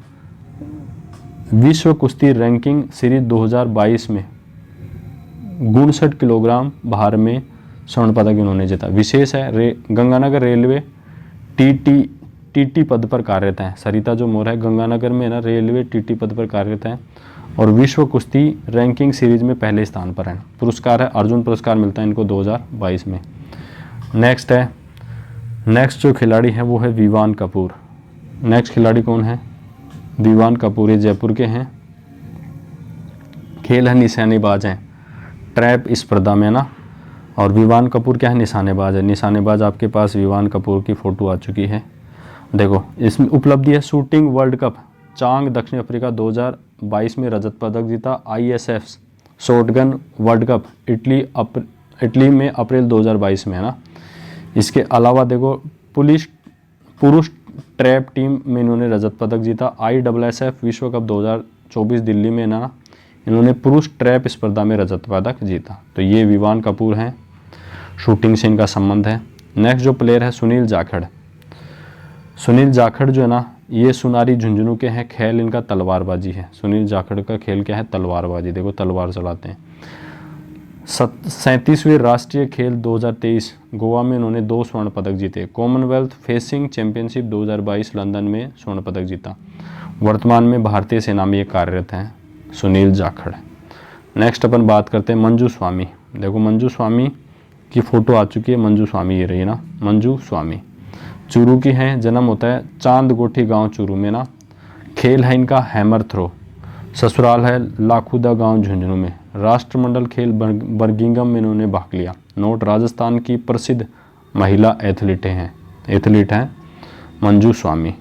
विश्व कुश्ती रैंकिंग सीरीज 2022 में 59 किलोग्राम भार में स्वर्ण पदक इन्होंने जीता। विशेष है गंगानगर रेलवे टीटी पद पर कार्यरत हैं। सरिता जो मोर है गंगानगर में ना रेलवे टीटी पद पर कार्यरत हैं और विश्व कुश्ती रैंकिंग सीरीज में पहले स्थान पर हैं। पुरस्कार है अर्जुन पुरस्कार मिलता है इनको 2022 में। नेक्स्ट जो खिलाड़ी हैं वो है विवान कपूर। नेक्स्ट खिलाड़ी कौन है? विवान कपूर, ये जयपुर के हैं। खेल है निशानेबाज हैं ट्रैप स्पर्धा में ना। और विवान कपूर क्या है? निशानेबाज है। निशानेबाज आपके पास विवान कपूर की फ़ोटो आ चुकी है। देखो इसमें उपलब्धि है शूटिंग वर्ल्ड कप चांग दक्षिण अफ्रीका 2022 में रजत पदक जीता। ISF shotgun world cup Italy में अप्रैल 2022 में है ना। इसके अलावा देखो पुरुष ट्रैप टीम में इन्होंने रजत पदक जीता। ISSF विश्व कप 2024 दिल्ली में ना इन्होंने पुरुष ट्रैप स्पर्धा में रजत पदक जीता। तो ये विवान कपूर हैं, शूटिंग से इनका संबंध है। नेक्स्ट जो प्लेयर है सुनील जाखड़। सुनील जाखड़ जो है ना ये सुनारी झुंझुनू के हैं। खेल इनका तलवारबाजी है। सुनील जाखड़ का खेल क्या है? तलवारबाजी। देखो तलवार चलाते हैं। 37वें राष्ट्रीय खेल 2023 गोवा में इन्होंने 2 स्वर्ण पदक जीते। कॉमनवेल्थ फेसिंग चैंपियनशिप 2022 लंदन में स्वर्ण पदक जीता। वर्तमान में भारतीय सेना में ये कार्यरत हैं सुनील जाखड़। नेक्स्ट अपन बात करते हैं मंजू स्वामी। देखो मंजू स्वामी की फ़ोटो आ चुकी है। मंजू स्वामी ये रही ना, मंजू स्वामी चूरू की हैं। जन्म होता है चांदगोठी गांव चूरू में ना। खेल है इनका हैमर थ्रो। ससुराल है लाखुदा गांव झुंझुनू में। राष्ट्रमंडल खेल बर्मिंघम में इन्होंने भाग लिया। नोट, राजस्थान की प्रसिद्ध महिला एथलीट हैं मंजू स्वामी।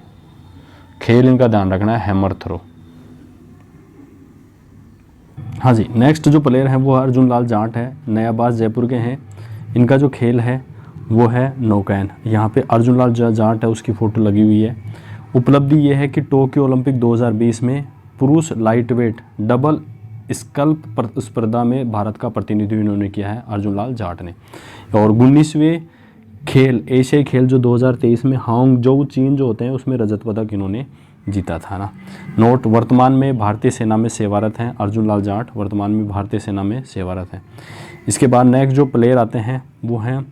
खेल इनका ध्यान रखना है हैमर थ्रो। हाँ जी, नेक्स्ट जो प्लेयर है वो अर्जुन लाल जाट है। नयाबाज जयपुर के हैं। इनका जो खेल है वो है नौकैन। यहाँ पे अर्जुन लाल जाट है, उसकी फ़ोटो लगी हुई है। उपलब्धि ये है कि टोक्यो ओलंपिक 2020 में पुरुष लाइट वेट डबल स्कल्प स्पर्धा में भारत का प्रतिनिधित्व इन्होंने किया है अर्जुन लाल जाट ने। और 19वें खेल एशियाई खेल जो 2023 में हांगझोउ चीन जो होते हैं उसमें रजत पदक इन्होंने जीता था ना। नोट, वर्तमान में भारतीय सेना में सेवारत हैं अर्जुन लाल जाट। वर्तमान में भारतीय सेना में सेवारत हैं। इसके बाद नेक्स्ट जो प्लेयर आते हैं वो हैं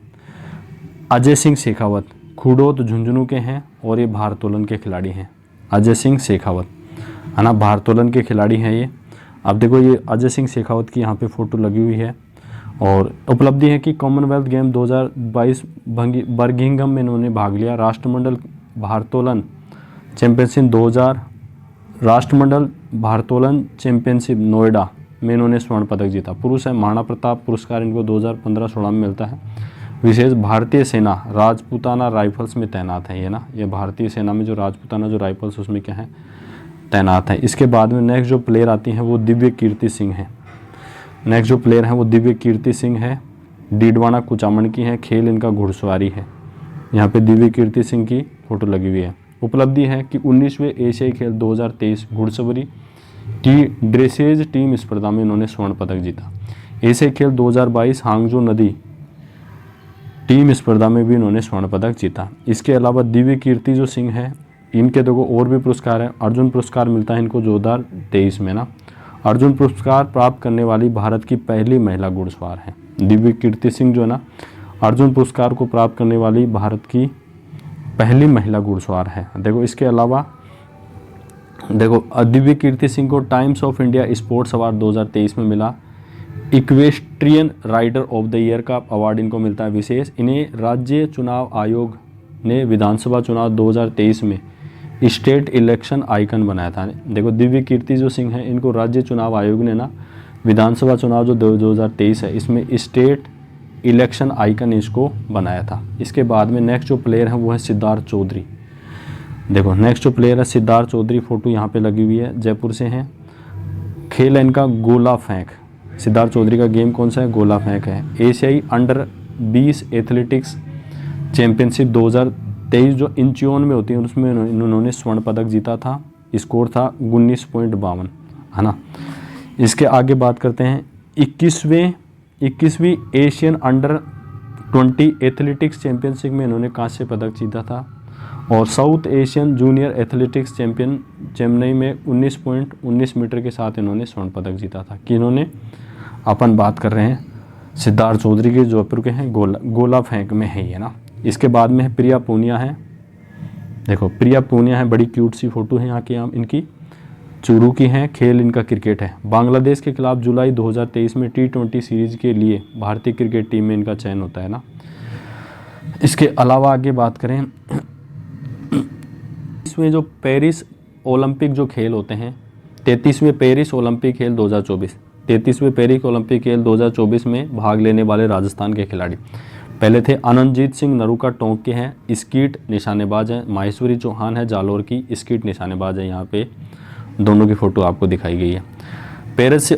अजय सिंह शेखावत। खुड़ोत झुंझुनू के हैं और ये भारोत्तोलन के खिलाड़ी हैं। अजय सिंह शेखावत है ना, भारोत्तोलन के खिलाड़ी हैं ये। अब देखो ये अजय सिंह शेखावत की यहाँ पे फ़ोटो लगी हुई है। और उपलब्धि है कि कॉमनवेल्थ गेम 2022 बर्मिंघम में इन्होंने भाग लिया। राष्ट्रमंडल भारोत्तोलन चैंपियनशिप नोएडा में इन्होंने स्वर्ण पदक जीता। पुरुष है महाराणा प्रताप पुरस्कार इनको 2015-16 में मिलता है। विशेष भारतीय सेना राजपूताना राइफल्स में तैनात है ये ना। ये भारतीय सेना में जो राजपूताना जो राइफल्स उसमें क्या है तैनात है। इसके बाद में नेक्स्ट जो प्लेयर आती हैं वो दिव्य कीर्ति सिंह हैं। नेक्स्ट जो प्लेयर है वो दिव्य कीर्ति सिंह है, डीडवाना कुचामन की है, खेल इनका घुड़सवारी है। यहाँ पे दिव्य कीर्ति सिंह की फोटो लगी हुई है। उपलब्धि है कि 19वें एशियाई खेल 2023 घुड़सवारी की ड्रेसेज टीम स्पर्धा में इन्होंने स्वर्ण पदक जीता। एशियाई खेल 2022 हांगजो नदी टीम स्पर्धा में भी इन्होंने स्वर्ण पदक जीता। इसके अलावा दिव्य कीर्ति जो सिंह है, इनके देखो और भी पुरस्कार हैं। अर्जुन पुरस्कार मिलता है इनको 2023 में ना। अर्जुन पुरस्कार प्राप्त करने वाली भारत की पहली महिला घुड़सवार है। दिव्य कीर्ति सिंह जो है ना, अर्जुन पुरस्कार को प्राप्त करने वाली भारत की पहली महिला घुड़सवार है। देखो इसके अलावा देखो दिव्य कीर्ति सिंह को Times of India sports award 2023 में मिला। Equestrian rider of the year का अवार्ड इनको मिलता है विशेष। इन्हें राज्य चुनाव आयोग ने विधानसभा चुनाव 2023 में स्टेट इलेक्शन आइकन बनाया था। देखो दिव्य कीर्ति जो सिंह है, इनको राज्य चुनाव आयोग ने ना विधानसभा चुनाव जो 2023 है इसमें स्टेट इलेक्शन आइकन इसको बनाया था। इसके बाद में नेक्स्ट जो प्लेयर है वो है सिद्धार्थ चौधरी। देखो नेक्स्ट जो प्लेयर है सिद्धार्थ चौधरी, फोटो यहाँ पे लगी हुई है, जयपुर से हैं। खेल है इनका गोला फेंक। सिद्धार्थ चौधरी का गेम कौन सा है? गोला फेंक है। एशियाई अंडर 20 एथलेटिक्स चैंपियनशिप 2023 जो इंचियोन में होती है उसमें इन्होंने स्वर्ण पदक जीता था। स्कोर था 19.52 है ना। इसके आगे बात करते हैं 21वीं एशियन अंडर 20 एथलेटिक्स चैंपियनशिप में इन्होंने कांस्य पदक जीता था। और south Asian junior athletics champion Chennai में 19.19 मीटर के साथ इन्होंने स्वर्ण पदक जीता था। कि इन्होंने अपन बात कर रहे हैं सिद्धार्थ चौधरी के, जयपुर के हैं, गोला फेंक में है ये ना। इसके बाद में है प्रिया पूनिया है। देखो प्रिया पूनिया है, बड़ी क्यूट सी फोटो है यहाँ की, इनकी चूरू की हैं। खेल इनका क्रिकेट है। बांग्लादेश के खिलाफ जुलाई 2023 में T20 सीरीज के लिए भारतीय क्रिकेट टीम में इनका चयन होता है ना। इसके अलावा आगे बात करें इसमें जो पेरिस ओलंपिक जो खेल होते हैं, 33वें पेरिस ओलंपिक खेल 2024, 33वें पेरिस ओलंपिक खेल 2024 में भाग लेने वाले राजस्थान के खिलाड़ी पहले थे अनंतजीत सिंह नरूका टोंक के हैं, स्कीट निशानेबाज हैं। माहेश्वरी चौहान है जालोर की, स्कीट निशानेबाज है। यहाँ पे दोनों की फ़ोटो आपको दिखाई गई है। पेरिस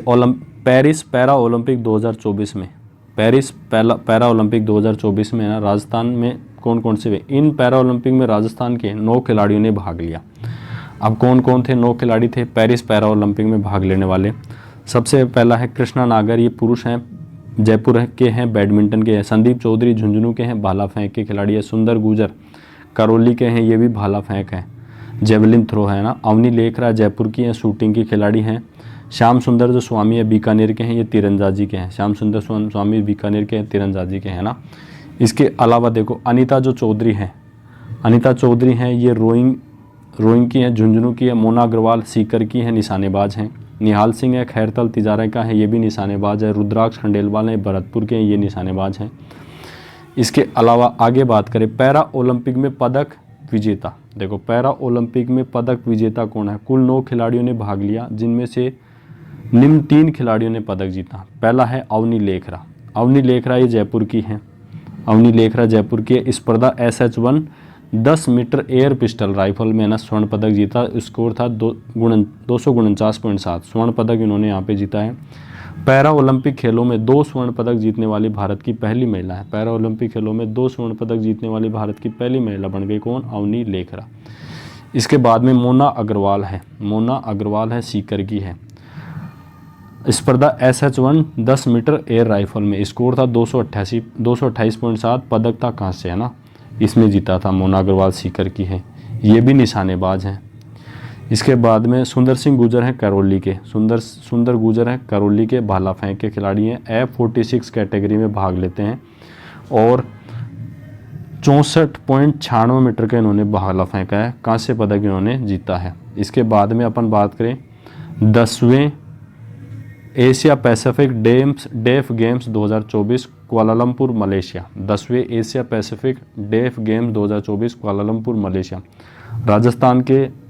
पैरा ओलंपिक 2024 में, पेरिस पैरा ओलंपिक 2024 में ना राजस्थान में कौन कौन से हुए? इन पैरा ओलंपिक में राजस्थान के 9 खिलाड़ियों ने भाग लिया। अब कौन कौन थे 9 खिलाड़ी थे पेरिस पैरा ओलंपिक में भाग लेने वाले? सबसे पहला है कृष्णा नागर, ये पुरुष हैं, जयपुर के हैं, बैडमिंटन के हैं। संदीप चौधरी झुंझुनू के हैं, भाला फेंक के खिलाड़ी है। सुंदर गुजर करौली के हैं, ये भी भाला फेंक हैं, जेवलिन थ्रो है ना। अवनी लेखरा जयपुर की हैं, शूटिंग की खिलाड़ी हैं। श्याम सुंदर जो स्वामी है बीकानेर के हैं, ये तीरंदाजी के हैं। श्याम सुंदर स्वामी बीकानेर के हैं, तीरंदाजी के हैं ना। इसके अलावा देखो अनीता जो चौधरी हैं, अनीता चौधरी हैं, ये रोइंग की हैं, झुंझुनू की है। मोना अग्रवाल सीकर की हैं, निशानेबाज हैं। निहाल सिंह है, खैरतल तिजारा का है, ये भी निशानेबाज है। रुद्राक्ष खंडेलवाल हैं, भरतपुर के हैं, ये निशानेबाज हैं। इसके अलावा आगे बात करें पैरा ओलंपिक में पदक विजेता। देखो पैरा ओलंपिक में पदक विजेता कौन है? कुल 9 खिलाड़ियों ने भाग लिया, जिनमें से निम्न 3 खिलाड़ियों ने पदक जीता। पहला है अवनी लेखरा। अवनी लेखरा ये जयपुर की हैं, अवनी लेखरा जयपुर की। स्पर्धा SH1 10 metre air pistol rifle में ना स्वर्ण पदक जीता। स्कोर था 249.7 स्वर्ण पदक इन्होंने यहाँ पे जीता है। पैरा ओलंपिक खेलों में 2 स्वर्ण पदक जीतने वाली भारत की पहली महिला है। पैरा ओलंपिक खेलों में 2 स्वर्ण पदक जीतने वाली भारत की पहली महिला बन गई कौन? अवनी लेखरा। इसके बाद में मोना अग्रवाल है, मोना अग्रवाल है, सीकर की है। स्पर्धा SH1 10 मीटर एयर राइफल में स्कोर था 228.7 पदक था कांस्य है ना, इसमें जीता था। मोना अग्रवाल सीकर की है, ये भी निशानेबाज हैं। इसके बाद में सुंदर सिंह गुजर हैं करौली के, सुंदर गुजर हैं करौली के, भाला फेंक के खिलाड़ी हैं। F46 कैटेगरी में भाग लेते हैं और 64.96 मीटर का इन्होंने भाला फेंका है, कांस्य पदक इन्होंने जीता है। इसके बाद में अपन बात करें 10वें Asia Pacific Deaf Games 2024 Kuala Lumpur Malaysia. 10वें Asia Pacific Deaf Games 2024 Kuala Lumpur Malaysia. Rajasthan के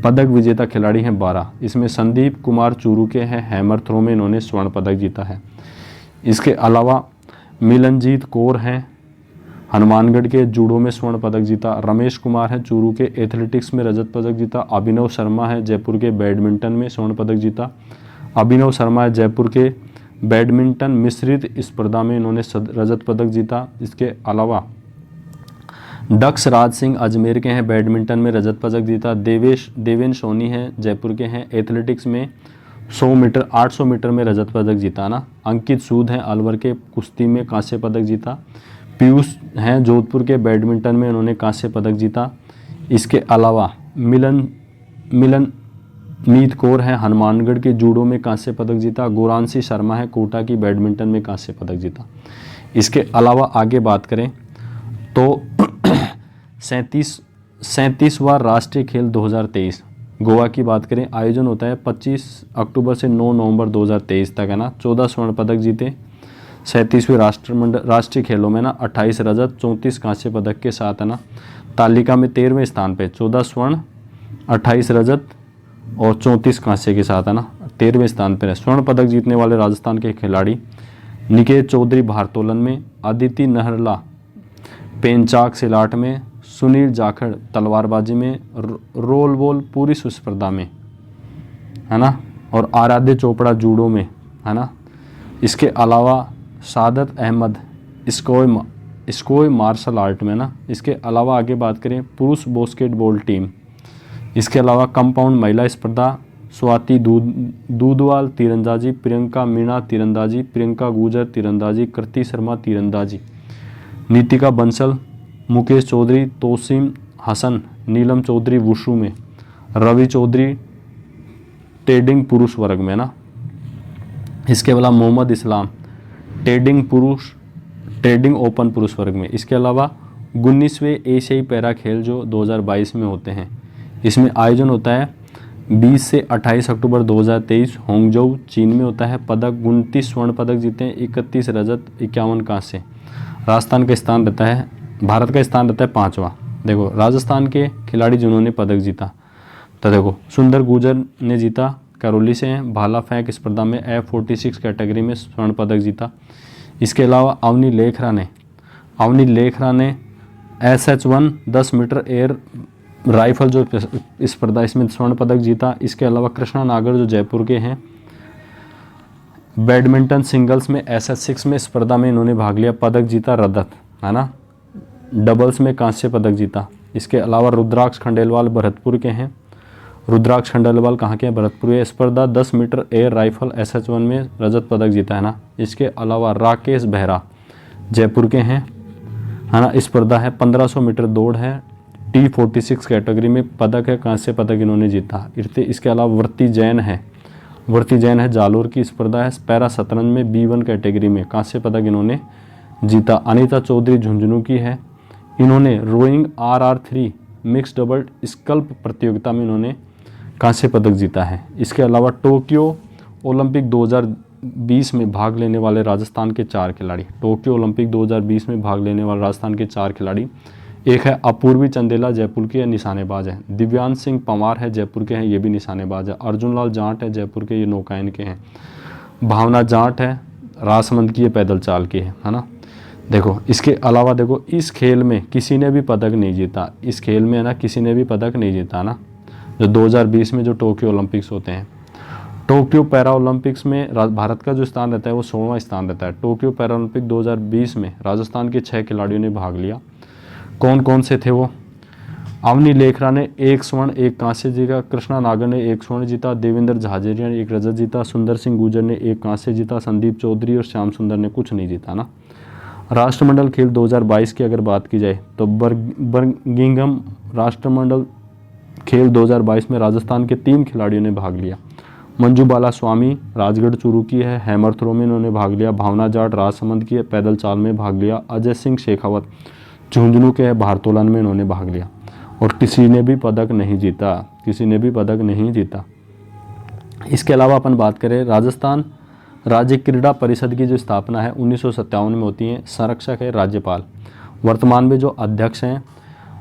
पदक विजेता खिलाड़ी हैं 12, इसमें संदीप कुमार चूरू के हैं, हैमर थ्रो में इन्होंने स्वर्ण पदक जीता है। इसके अलावा मिलनजीत कौर हैं, हनुमानगढ़ के, जूडो में स्वर्ण पदक जीता। रमेश कुमार हैं, चूरू के, एथलेटिक्स में रजत पदक जीता। अभिनव शर्मा है, जयपुर के, बैडमिंटन में स्वर्ण पदक जीता। अभिनव शर्मा है जयपुर के, बैडमिंटन मिश्रित स्पर्धा में इन्होंने रजत पदक जीता। इसके अलावा दक्ष राज सिंह अजमेर के हैं, बैडमिंटन में रजत पदक जीता। देवेन सोनी हैं जयपुर के हैं, एथलेटिक्स में 100 मीटर 800 मीटर में रजत पदक जीता ना। अंकित सूद हैं अलवर के, कुश्ती में कांस्य पदक जीता। पीयूष हैं जोधपुर के, बैडमिंटन में उन्होंने कांस्य पदक जीता। इसके अलावा मीत कौर है हनुमानगढ़ के, जूडो में कांस्य पदक जीता। गोरांशी शर्मा है कोटा की, बैडमिंटन में कांस्य पदक जीता। इसके अलावा आगे बात करें तो 37वां राष्ट्रीय खेल 2023 गोवा की बात करें, आयोजन होता है 25 अक्टूबर से 9 नवंबर 2023 तक है ना। 14 स्वर्ण पदक जीते 37वें राष्ट्रीय खेलों में ना, 28 रजत 34 कांस्य पदक के साथ है ना। तालिका में 13वें स्थान पे, 14 स्वर्ण 28 रजत और 34 कांस्य के साथ है ना, 13वें स्थान पर है। स्वर्ण पदक जीतने वाले राजस्थान के खिलाड़ी निकेत चौधरी भारोत्तोलन में, अदिति नहरला पेंचाक सिलाट में, सुनील जाखड़ तलवारबाजी में, रोल बॉल पूरी स्पर्धा में है ना, और आराध्य चोपड़ा जूडो में है ना। इसके अलावा सादत अहमद स्कोय मार्शल आर्ट में ना। इसके अलावा आगे बात करें पुरुष बास्केटबॉल टीम, इसके अलावा कंपाउंड महिला स्पर्धा स्वाति दूधवाल तीरंदाजी, प्रियंका मीणा तीरंदाजी, प्रियंका गुजर तीरंदाजी, कृति शर्मा तीरंदाजी, नीतिका बंसल, मुकेश चौधरी, तोसीम हसन, नीलम चौधरी वुशु में, रवि चौधरी टेडिंग पुरुष वर्ग में ना। इसके अलावा मोहम्मद इस्लाम टेडिंग ओपन पुरुष वर्ग में। इसके अलावा 19वें एशियाई पैरा खेल जो 2022 में होते हैं, इसमें आयोजन होता है 20 से 28 अक्टूबर 2023 होंगजोउ चीन में होता है। पदक 29 स्वर्ण पदक जीते हैं, 31 रजत 51 कांस्य। राजस्थान का स्थान रहता है, भारत का स्थान रहता है 5वां। देखो राजस्थान के खिलाड़ी जिन्होंने पदक जीता, तो देखो सुंदर गुर्जर ने जीता, करौली से हैं, भाला फेंक स्पर्धा में F46 कैटेगरी में स्वर्ण पदक जीता। इसके अलावा अवनी लेखरा ने SH1 10 मीटर एयर राइफल जो स्पर्धा इसमें स्वर्ण पदक जीता। इसके अलावा कृष्णा नागर जो जयपुर के हैं, बैडमिंटन सिंगल्स में SH6 में स्पर्धा में इन्होंने भाग लिया, पदक जीता रजत है ना। डबल्स में कांस्य पदक जीता। इसके अलावा रुद्राक्ष खंडेलवाल भरतपुर के हैं, रुद्राक्ष खंडेलवाल कहाँ के हैं, भरतपुर है। स्पर्धा 10 मीटर एयर राइफल SH1 में रजत पदक जीता है ना। इसके अलावा राकेश बेहरा जयपुर के हैं है ना। स्पर्धा है 1500 मीटर दौड़ है, T46 कैटेगरी में पदक है, कांस्य पदक इन्होंने जीता। इसके अलावा वर्ती जैन है जालोर की, स्पर्धा है पैरा शतरंज में B1 कैटेगरी में, कांस्य पदक इन्होंने जीता। अनीता चौधरी झुंझुनू की है, इन्होंने rowing RR3 mix double scalp प्रतियोगिता में इन्होंने कांस्य पदक जीता है। इसके अलावा टोक्यो ओलंपिक 2020 में भाग लेने वाले राजस्थान के 4 खिलाड़ी, टोक्यो ओलंपिक 2020 में भाग लेने वाले राजस्थान के 4 खिलाड़ी, एक है अपूर्वी चंदेला जयपुर के, निशानेबाज है। दिव्यांश सिंह पंवार है जयपुर के हैं, ये भी निशानेबाज है। अर्जुन लाल जाट है जयपुर के, ये नौकायन के हैं। भावना जाट है राजसमंद की, ये पैदल चाल की है ना। देखो इसके अलावा देखो इस खेल में किसी ने भी पदक नहीं जीता, इस खेल में है ना किसी ने भी पदक नहीं जीता ना, जो 2020 में जो टोक्यो ओलंपिक्स होते हैं। टोक्यो पैरा ओलंपिक्स में भारत का जो स्थान रहता है वो 16वां स्थान रहता है। टोक्यो पैरा ओलंपिक 2020 में राजस्थान के 6 खिलाड़ियों ने भाग लिया। कौन कौन से थे वो? अवनी लेखरा ने 1 स्वर्ण 1 कांस्य जीता, कृष्णा नागर ने 1 स्वर्ण जीता, देवेंद्र झाझड़िया ने 1 रजत जीता, सुंदर सिंह गुर्जर ने 1 कांस्य जीता, संदीप चौधरी और श्याम सुंदर ने कुछ नहीं जीता ना। राष्ट्रमंडल खेल 2022 की अगर बात की जाए तो बर्मिंघम राष्ट्रमंडल खेल 2022 में राजस्थान के 3 खिलाड़ियों ने भाग लिया। मंजू बाला स्वामी राजगढ़ चूरू की है, हैमर थ्रो में इन्होंने भाग लिया। भावना जाट राजसमंद की है, पैदल चाल में भाग लिया। अजय सिंह शेखावत झुंझुनू के है, भारोत्तोलन में इन्होंने भाग लिया। और किसी ने भी पदक नहीं जीता, इसके अलावा अपन बात करें राजस्थान राज्य क्रीड़ा परिषद की जो स्थापना है 1957 में होती है। संरक्षक है राज्यपाल। वर्तमान में जो अध्यक्ष हैं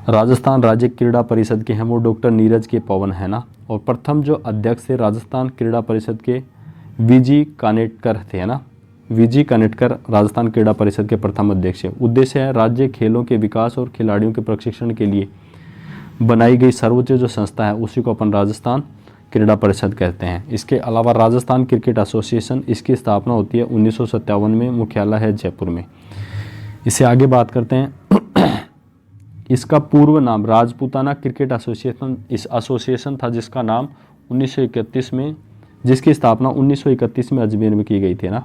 राजस्थान राज्य क्रीड़ा परिषद के हैं वो डॉक्टर नीरज के पवन है ना। और प्रथम जो अध्यक्ष थे राजस्थान क्रीड़ा परिषद के वीजी कानेटकर थे ना। वीजी कानेटकर राजस्थान क्रीड़ा परिषद के प्रथम अध्यक्ष है। उद्देश्य है राज्य खेलों के विकास और खिलाड़ियों के प्रशिक्षण के लिए बनाई गई सर्वोच्च जो संस्था है उसी को अपन राजस्थान क्रीड़ा परिषद कहते हैं। इसके अलावा राजस्थान क्रिकेट एसोसिएशन, इसकी स्थापना होती है 1957 में, मुख्यालय है जयपुर में। इससे आगे बात करते हैं। इसका पूर्व नाम राजपूताना क्रिकेट एसोसिएशन इस एसोसिएशन था, जिसका नाम 1931 में, जिसकी स्थापना 1931 में अजमेर में की गई थी ना।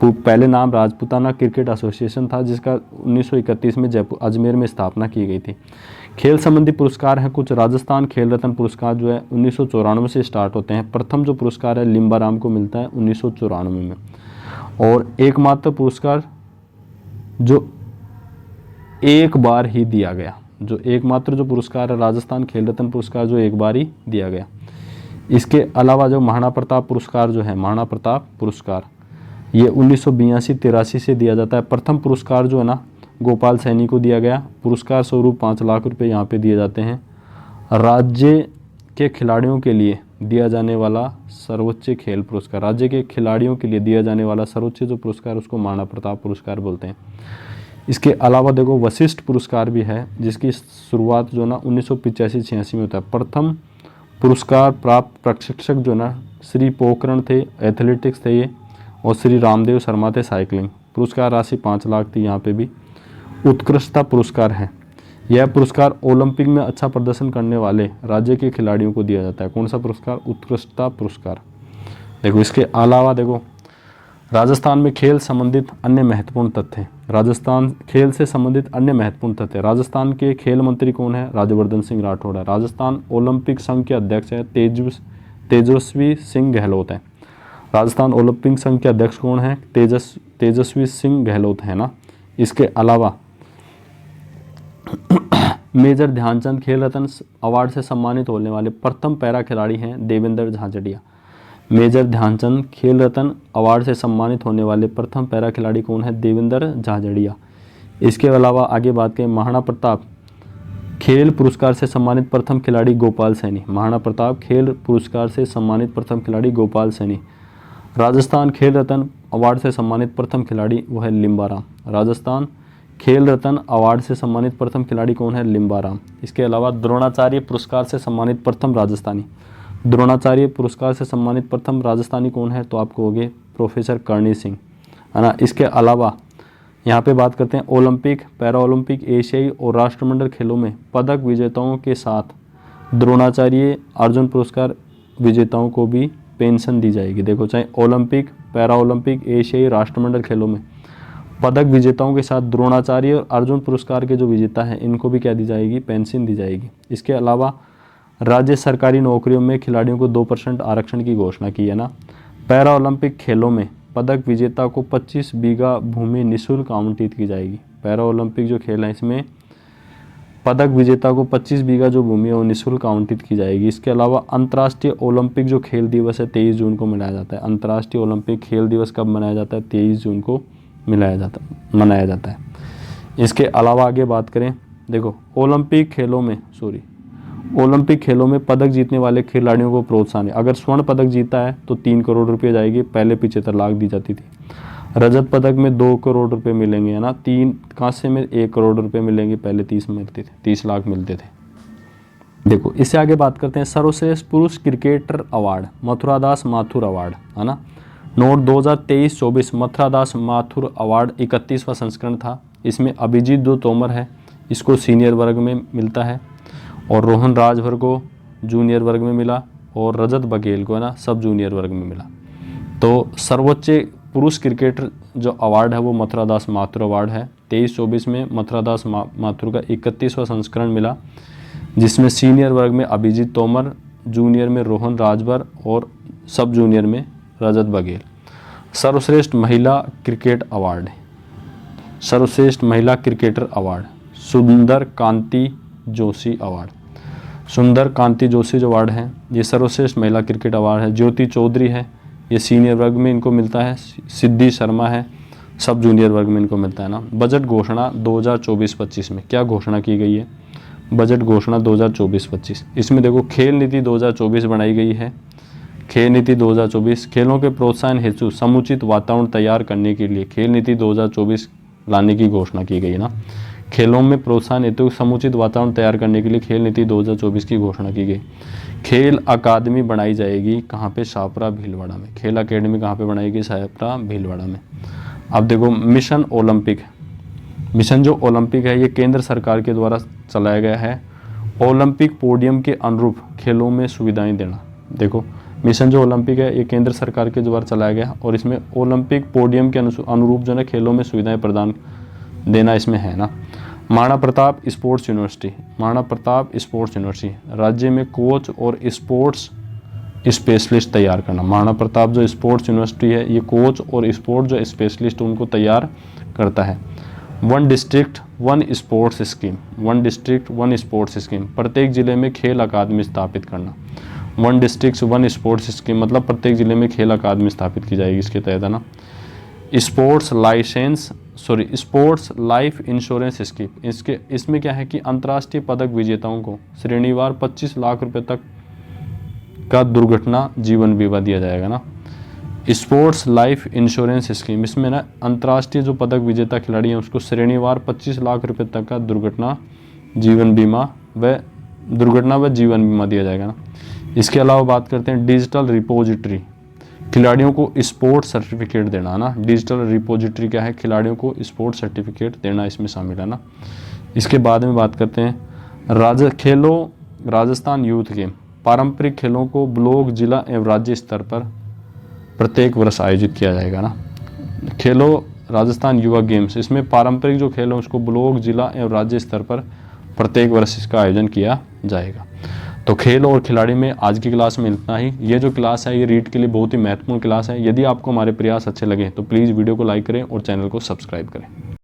पहले नाम राजपूताना क्रिकेट एसोसिएशन था, जिसका 1931 में जयपुर अजमेर में स्थापना की गई थी। खेल संबंधी पुरस्कार हैं कुछ। राजस्थान खेल रत्न पुरस्कार जो है 1994 से स्टार्ट होते हैं। प्रथम जो पुरस्कार है लिम्बाराम को मिलता है 1994 में, और एकमात्र पुरस्कार जो एक बार ही दिया गया, जो एकमात्र जो पुरस्कार है राजस्थान खेल रत्न पुरस्कार, जो एक बार ही दिया गया। इसके अलावा जो महाराणा प्रताप पुरस्कार जो है, महाराणा प्रताप पुरस्कार, ये 1982-83 से दिया जाता है। प्रथम पुरस्कार जो है ना गोपाल सैनी को दिया गया। पुरस्कार स्वरूप 5 लाख रुपए यहाँ पे दिए जाते हैं। राज्य के खिलाड़ियों के लिए दिया जाने वाला सर्वोच्च खेल पुरस्कार, राज्य के खिलाड़ियों के लिए दिया जाने वाला सर्वोच्च जो पुरस्कार, उसको महाराणा प्रताप पुरस्कार बोलते हैं। इसके अलावा देखो वशिष्ठ पुरस्कार भी है, जिसकी शुरुआत जो ना 1985-86 में होता है। प्रथम पुरस्कार प्राप्त प्रशिक्षक जो ना श्री पोखरण थे, एथलेटिक्स थे ये, और श्री रामदेव शर्मा थे, साइकिलिंग। पुरस्कार राशि 5 लाख थी यहाँ पे भी। उत्कृष्टता पुरस्कार है, यह पुरस्कार ओलंपिक में अच्छा प्रदर्शन करने वाले राज्य के खिलाड़ियों को दिया जाता है। कौन सा पुरस्कार? उत्कृष्टता पुरस्कार। देखो इसके अलावा देखो राजस्थान में खेल संबंधित अन्य महत्वपूर्ण तथ्य। राजस्थान खेल से संबंधित अन्य महत्वपूर्ण तथ्य। राजस्थान के खेल मंत्री कौन है? राज्यवर्धन सिंह राठौड़ है। राजस्थान ओलंपिक संघ के अध्यक्ष है तेजस्वी सिंह गहलोत है। राजस्थान ओलंपिक संघ के अध्यक्ष कौन है? तेजस्वी सिंह गहलोत है ना। इसके अलावा मेजर ध्यानचंद खेल रत्न अवार्ड से सम्मानित होने वाले प्रथम पैरा खिलाड़ी हैं देवेंद्र झाझड़िया। मेजर ध्यानचंद खेल रत्न अवार्ड से सम्मानित होने वाले प्रथम पैरा खिलाड़ी कौन है? देवेंद्र झाझड़िया। इसके अलावा आगे बात करें, महाराणा प्रताप खेल पुरस्कार से सम्मानित प्रथम खिलाड़ी गोपाल सैनी। महाराणा प्रताप खेल पुरस्कार से सम्मानित प्रथम खिलाड़ी गोपाल सैनी। राजस्थान खेल रत्न अवार्ड से सम्मानित प्रथम खिलाड़ी वो है लिम्बाराम। राजस्थान खेल रत्न अवार्ड से सम्मानित प्रथम खिलाड़ी कौन है? लिम्बाराम। इसके अलावा द्रोणाचार्य पुरस्कार से सम्मानित प्रथम राजस्थानी, द्रोणाचार्य पुरस्कार से सम्मानित प्रथम राजस्थानी कौन है? तो आपको होंगे प्रोफेसर करणी सिंह, है ना। इसके अलावा यहाँ पे बात करते हैं ओलंपिक, पैरा ओलंपिक, एशियाई और राष्ट्रमंडल खेलों में पदक विजेताओं के साथ द्रोणाचार्य अर्जुन पुरस्कार विजेताओं को भी पेंशन दी जाएगी। देखो चाहे ओलंपिक, पैरा ओलंपिक, एशियाई, राष्ट्रमंडल खेलों में पदक विजेताओं के साथ द्रोणाचार्य और अर्जुन पुरस्कार के जो विजेता हैं इनको भी क्या दी जाएगी? पेंशन दी जाएगी। इसके अलावा राज्य सरकारी नौकरियों में खिलाड़ियों को 2% आरक्षण की घोषणा की है ना। पैरा ओलंपिक खेलों में पदक विजेता को 25 बीघा भूमि निःशुल्क आवंटित की जाएगी। पैरा ओलंपिक जो खेल है इसमें पदक विजेता को 25 बीघा जो भूमि है वो निःशुल्क आवंटित की जाएगी। इसके अलावा अंतर्राष्ट्रीय ओलंपिक जो खेल दिवस है 23 जून को मनाया जाता है। अंतर्राष्ट्रीय ओलंपिक खेल दिवस कब मनाया जाता है? 23 जून को मनाया जाता है। इसके अलावा आगे बात करें, देखो ओलंपिक खेलों में पदक जीतने वाले खिलाड़ियों को प्रोत्साहन है। अगर स्वर्ण पदक जीता है तो 3 करोड़ रुपये जाएगी, पहले 75 लाख दी जाती थी। रजत पदक में 2 करोड़ रुपए मिलेंगे, है ना। 3 कांस्य में 1 करोड़ रुपए मिलेंगे, पहले 30 लाख मिलते थे। देखो इससे आगे बात करते हैं सर्वश्रेष्ठ पुरुष cricketer award, Mathuradas Mathur award, है ना। नोट 2023-24 मथुरादास माथुर अवार्ड 31वां संस्करण था। इसमें अभिजीत जो तोमर है इसको सीनियर वर्ग में मिलता है, और रोहन राजभर को जूनियर वर्ग में मिला, और रजत बघेल को है ना सब जूनियर वर्ग में मिला। तो सर्वोच्च पुरुष क्रिकेटर जो अवार्ड है वो मथुरादास माथुर अवार्ड है। 23-24 में मथुरादास माथुर का 31वां संस्करण मिला, जिसमें सीनियर वर्ग में अभिजीत तोमर, जूनियर में रोहन राजभर और सब जूनियर में रजत बघेल। सर्वश्रेष्ठ महिला क्रिकेट अवार्ड, सर्वश्रेष्ठ महिला क्रिकेटर अवार्ड सुंदर कांति जोशी अवार्ड। सुंदर कांति जोशी जो अवार्ड है ये सर्वश्रेष्ठ महिला क्रिकेट अवार्ड है। ज्योति चौधरी है, ये सीनियर वर्ग में इनको मिलता है। सिद्धि शर्मा है, सब जूनियर वर्ग में इनको मिलता है ना। बजट घोषणा 2024-25 में क्या घोषणा की गई है? बजट घोषणा 2024-25, इसमें देखो खेल नीति 2024 बनाई गई है। खेल नीति 2024 खेलों के प्रोत्साहन हेतु समुचित वातावरण तैयार करने के लिए खेल नीति 2024 लाने की घोषणा की गई है ना। खेलों में प्रोत्साहन हेतु समुचित वातावरण तैयार करने के लिए खेल नीति 2024 की घोषणा की गई। खेल अकादमी बनाई जाएगी कहाँ पे? शाहपुरा भीलवाड़ा में। खेल अकेडमी कहाँ पे बनाएगी? शाहपुरा भीलवाड़ा में। अब देखो मिशन ओलंपिक, मिशन जो ओलंपिक है ये केंद्र सरकार के द्वारा चलाया गया है। ओलंपिक पोडियम के अनुरूप खेलों में सुविधाएं देना। देखो मिशन जो ओलंपिक है ये केंद्र सरकार के द्वारा चलाया गया और इसमें ओलंपिक पोडियम के अनुरूप जो है खेलों में सुविधाएं प्रदान देना इसमें है ना। Maharana Pratap sports university, Maharana Pratap sports university राज्य में कोच और स्पोर्ट्स स्पेशलिस्ट तैयार करना। महाराणा प्रताप जो स्पोर्ट्स यूनिवर्सिटी है ये कोच और स्पोर्ट जो स्पेशलिस्ट उनको तैयार करता है। One district one sports scheme, one district one sports scheme, प्रत्येक जिले में खेल अकादमी स्थापित करना। One district one sports scheme मतलब प्रत्येक जिले में खेल अकादमी स्थापित की जाएगी इसके तहत है ना। स्पोर्ट्स लाइफ इंश्योरेंस स्कीम, इसमें क्या है कि अंतर्राष्ट्रीय पदक विजेताओं को श्रेणीवार 25 लाख रुपए तक का दुर्घटना जीवन बीमा दिया जाएगा ना। स्पोर्ट्स लाइफ इंश्योरेंस स्कीम, इसमें ना अंतर्राष्ट्रीय जो पदक विजेता खिलाड़ी हैं उसको श्रेणीवार 25 लाख रुपए तक का दुर्घटना जीवन बीमा दिया जाएगा ना। इसके अलावा बात करते हैं डिजिटल रिपोजिटरी, खिलाड़ियों को स्पोर्ट सर्टिफिकेट देना ना। डिजिटल रिपोजिटरी क्या है? खिलाड़ियों को स्पोर्ट सर्टिफिकेट देना इसमें शामिल है ना। इसके बाद में बात करते हैं राजस्थान यूथ गेम, पारंपरिक खेलों को ब्लॉक, जिला एवं राज्य स्तर पर प्रत्येक वर्ष आयोजित किया जाएगा ना। खेलो राजस्थान युवा गेम्स, इसमें पारंपरिक जो खेल है उसको ब्लॉक, जिला एवं राज्य स्तर पर प्रत्येक वर्ष इसका आयोजन किया जाएगा। तो खेल और खिलाड़ी में आज की क्लास में इतना ही। ये जो क्लास है ये रीट के लिए बहुत ही महत्वपूर्ण क्लास है। यदि आपको हमारे प्रयास अच्छे लगे तो प्लीज़ वीडियो को लाइक करें और चैनल को सब्सक्राइब करें।